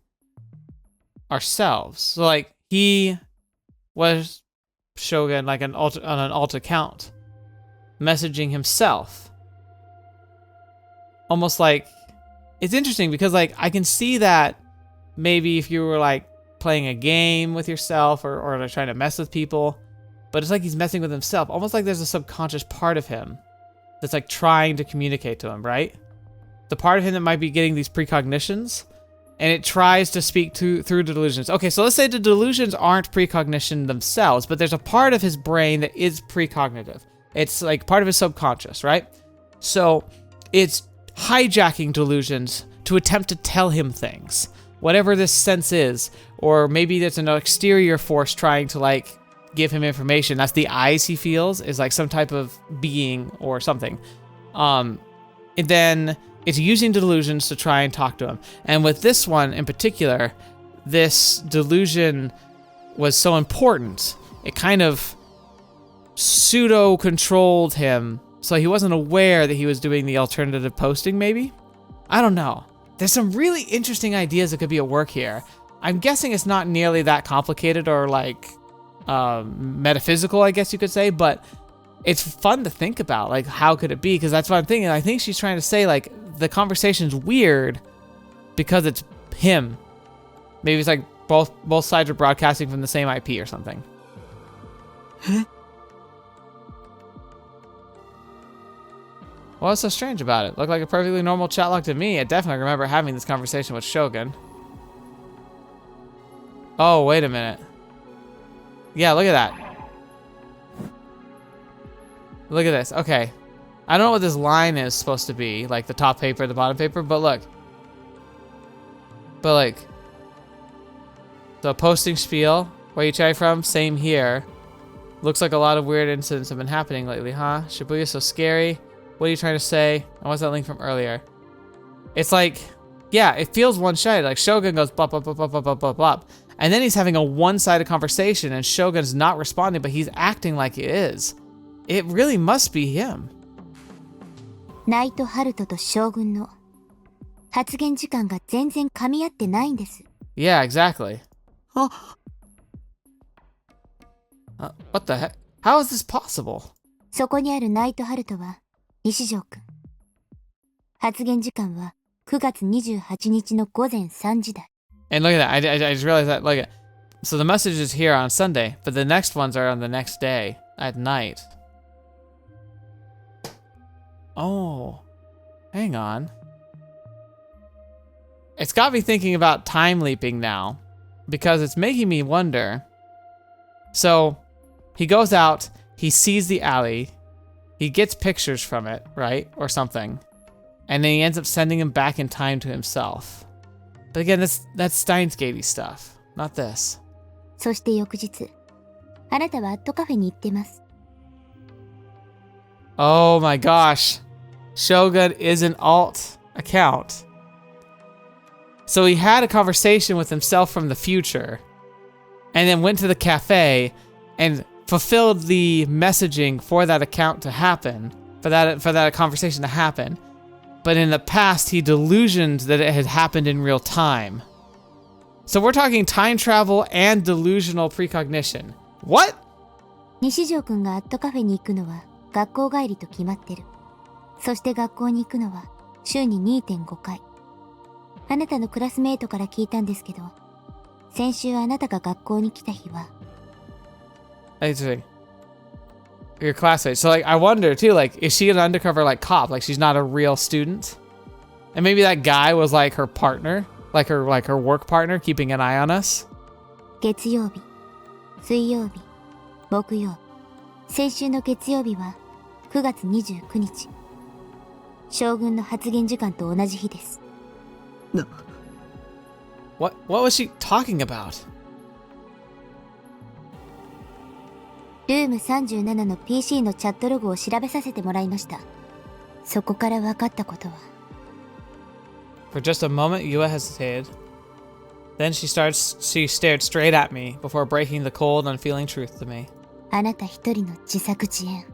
ourselves. So like he was Shogun like on an alt account, messaging himself. Almost like, it's interesting because like I can see that maybe if you were like playing a game with yourself or like trying to mess with people, but it's like he's messing with himself. Almost like there's a subconscious part of him that's like trying to communicate to him, right? The part of him that might be getting these precognitions, and it tries to speak through delusions. Okay, so let's say the delusions aren't precognition themselves, but there's a part of his brain that is precognitive. It's like part of his subconscious, right? So it's hijacking delusions to attempt to tell him things, whatever this sense is, or maybe there's an exterior force trying to like give him information. That's the eyes he feels, is like some type of being or something. And then it's using delusions to try and talk to him. And with this one in particular, this delusion was so important, it kind of pseudo-controlled him, so he wasn't aware that he was doing the alternative posting, maybe? I don't know. There's some really interesting ideas that could be at work here. I'm guessing it's not nearly that complicated or like metaphysical, I guess you could say, but it's fun to think about, like how could it be? Because that's what I'm thinking. I think she's trying to say like the conversation's weird because it's him. Maybe it's like both sides are broadcasting from the same IP or something. Huh? What's so strange about it? Looked like a perfectly normal chat log to me. I definitely remember having this conversation with Shogun. Oh, wait a minute. Yeah, look at that. Look at this. Okay. I don't know what this line is supposed to be, like the top paper, the bottom paper, but look. But like, the posting spiel, where you chatting from, same here. Looks like a lot of weird incidents have been happening lately, huh? Shibuya so scary. What are you trying to say? And what's that link from earlier? It's like, yeah, it feels one-sided. Like Shogun goes blah, blah, blah, blah, blah, blah, blah, blah. And then he's having a one-sided conversation and Shogun's not responding, but he's acting like it is. It really must be him. ナイトハルトと将軍の発言時間が全然噛み合ってないんです。 Yeah, exactly. Oh. What the heck? How is this possible? そこにあるナイトハルトは西条くん。発言時間は9月28日の午前3時台。 And look at that. I just realized that. Look at. So the message is here on Sunday, but the next ones are on the next day at night. Oh, hang on. It's got me thinking about time leaping now, because it's making me wonder. So he goes out, he sees the alley, he gets pictures from it, right? Or something. And then he ends up sending him back in time to himself. But again, that's Steins-Gate-y stuff, not this. そして翌日、あなたはアットカフェに行ってます。Oh my gosh. Shogun is an alt account. So he had a conversation with himself from the future and then went to the cafe and fulfilled the messaging for that account to happen, for that conversation to happen. But in the past, he delusioned that it had happened in real time. So we're talking time travel and delusional precognition. What? 西条くんがアットカフェに行くのは学校帰りと決まってる。そして学校に行くのは週に 2.5 回。あなたのクラスメイトから聞いたんですけど、先週あなたが学校に来た日は。I see. Your classmate. So like, I wonder too, like, is she an undercover like cop? Like she's not a real student? And maybe that guy was like her partner, like her work partner, keeping an eye on us? 月曜日、水曜日、木曜。先週の月曜日は9月29日。将軍の発言時間と同じ日です。What was she talking about? ルーム37の PC のチャットログを調べさせてもらいました。そこから分かったことは。For just a moment, Yua hesitated. Then she stared straight at me before breaking the cold, unfeeling truth to me. あなた一人の自作自演。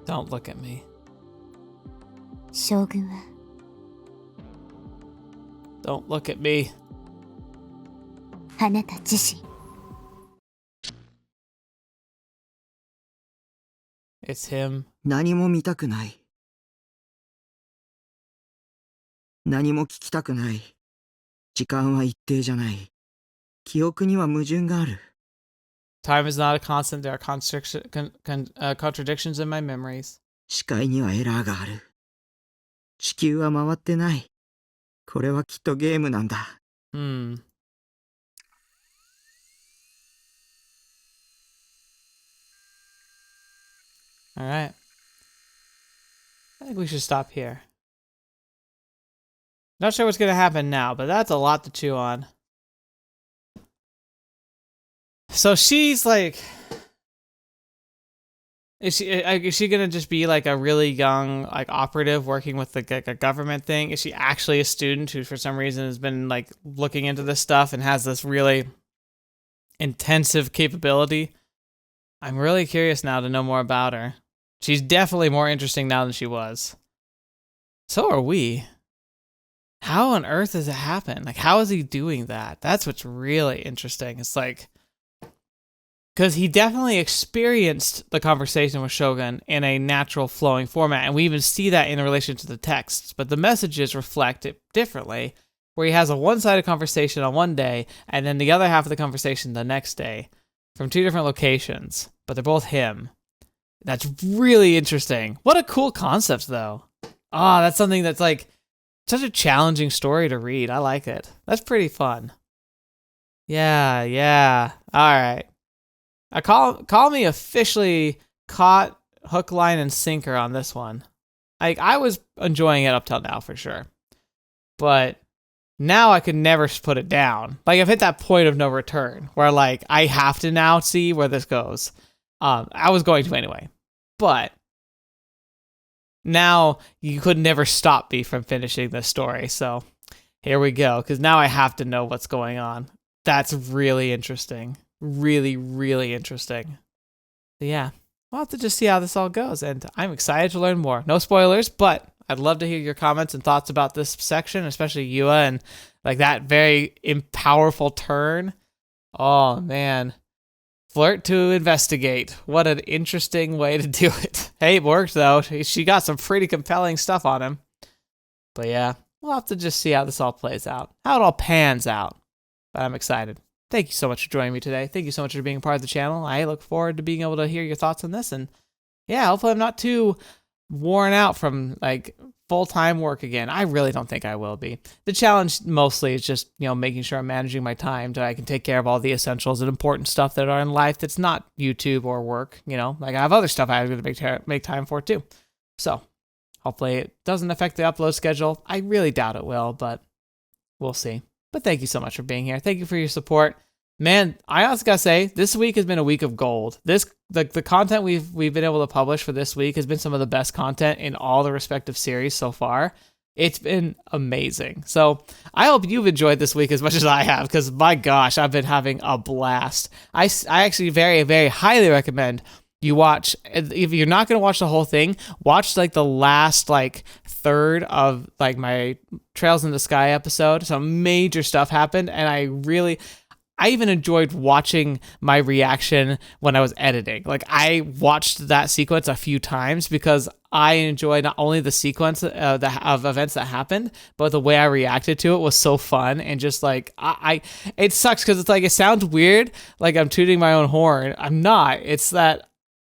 Don't look at me. 将軍は。Don't look at me. あなた自身。It's him. 何も見たくない。何も聞きたくない。時間は一定じゃない。記憶には矛盾がある。Time is not a constant. There are contradictions in my memories. 視界にはエラーがある。地球は回ってない。これはきっとゲームなんだ。Hmm. All right. I think we should stop here. Not sure what's going to happen now, but that's a lot to chew on. So she's like, is she going to just be like a really young like operative working with the a government thing? Is she actually a student who for some reason has been like looking into this stuff and has this really intensive capability? I'm really curious now to know more about her. She's definitely more interesting now than she was. So are we. How on earth does it happen? Like, how is he doing that? That's what's really interesting. It's like, because he definitely experienced the conversation with Shogun in a natural flowing format. And we even see that in relation to the texts. But the messages reflect it differently, where he has a one-sided conversation on one day, and then the other half of the conversation the next day from two different locations. But they're both him. That's really interesting. What a cool concept, though. Ah, that's something that's like such a challenging story to read. I like it. That's pretty fun. Yeah. All right. Call me officially caught hook, line, and sinker on this one. I was enjoying it up till now for sure. But now I could never put it down. Like I've hit that point of no return where like I have to now see where this goes. I was going to anyway. But now you could never stop me from finishing this story. So here we go. Because now I have to know what's going on. That's really interesting. Really, really interesting. So yeah, we'll have to just see how this all goes. And I'm excited to learn more. No spoilers, but I'd love to hear your comments and thoughts about this section, especially Yua and like that very powerful turn. Oh man. Flirt to investigate. What an interesting way to do it. Hey, it worked though. She got some pretty compelling stuff on him. But yeah, we'll have to just see how this all plays out. How it all pans out. But I'm excited. Thank you so much for joining me today. Thank you so much for being a part of the channel. I look forward to being able to hear your thoughts on this. And yeah, hopefully I'm not too worn out from like full-time work again. I really don't think I will be. The challenge mostly is just, making sure I'm managing my time so I can take care of all the essentials and important stuff that are in life that's not YouTube or work, like I have other stuff I have to make time for too. So hopefully it doesn't affect the upload schedule. I really doubt it will, but we'll see. But thank you so much for being here. Thank you for your support. Man, I also gotta say, this week has been a week of gold. The content we've been able to publish for this week has been some of the best content in all the respective series so far. It's been amazing. So I hope you've enjoyed this week as much as I have, because my gosh, I've been having a blast. I actually very, very highly recommend you watch, if you're not going to watch the whole thing, watch like the last like third of like my Trails in the Sky episode. Some major stuff happened, and I even enjoyed watching my reaction when I was editing. Like, I watched that sequence a few times because I enjoyed not only the sequence of events that happened, but the way I reacted to it was so fun. And just like, it sucks because it's like, it sounds weird, like I'm tooting my own horn. I'm not. It's that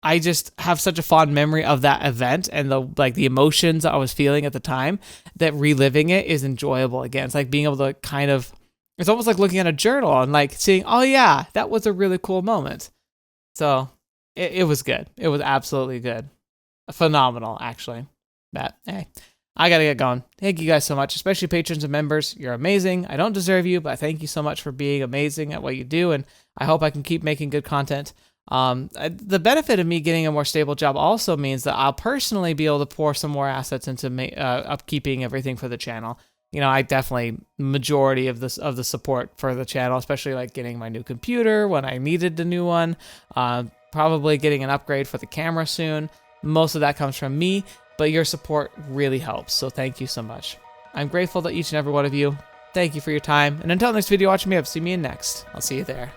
I just have such a fond memory of that event and the emotions I was feeling at the time, that reliving it is enjoyable again. It's like being able to kind of, it's almost like looking at a journal and like seeing, oh yeah, that was a really cool moment. So it was good. It was absolutely good. Phenomenal, actually. But hey, I gotta get going. Thank you guys so much, especially patrons and members. You're amazing. I don't deserve you, but thank you so much for being amazing at what you do, and I hope I can keep making good content. The benefit of me getting a more stable job also means that I'll personally be able to pour some more assets into upkeeping everything for the channel. You know, I definitely, majority of the support for the channel, especially like getting my new computer when I needed the new one, probably getting an upgrade for the camera soon. Most of that comes from me, but your support really helps. So thank you so much. I'm grateful to each and every one of you. Thank you for your time. And until next video, watch me up. See me in next. I'll see you there.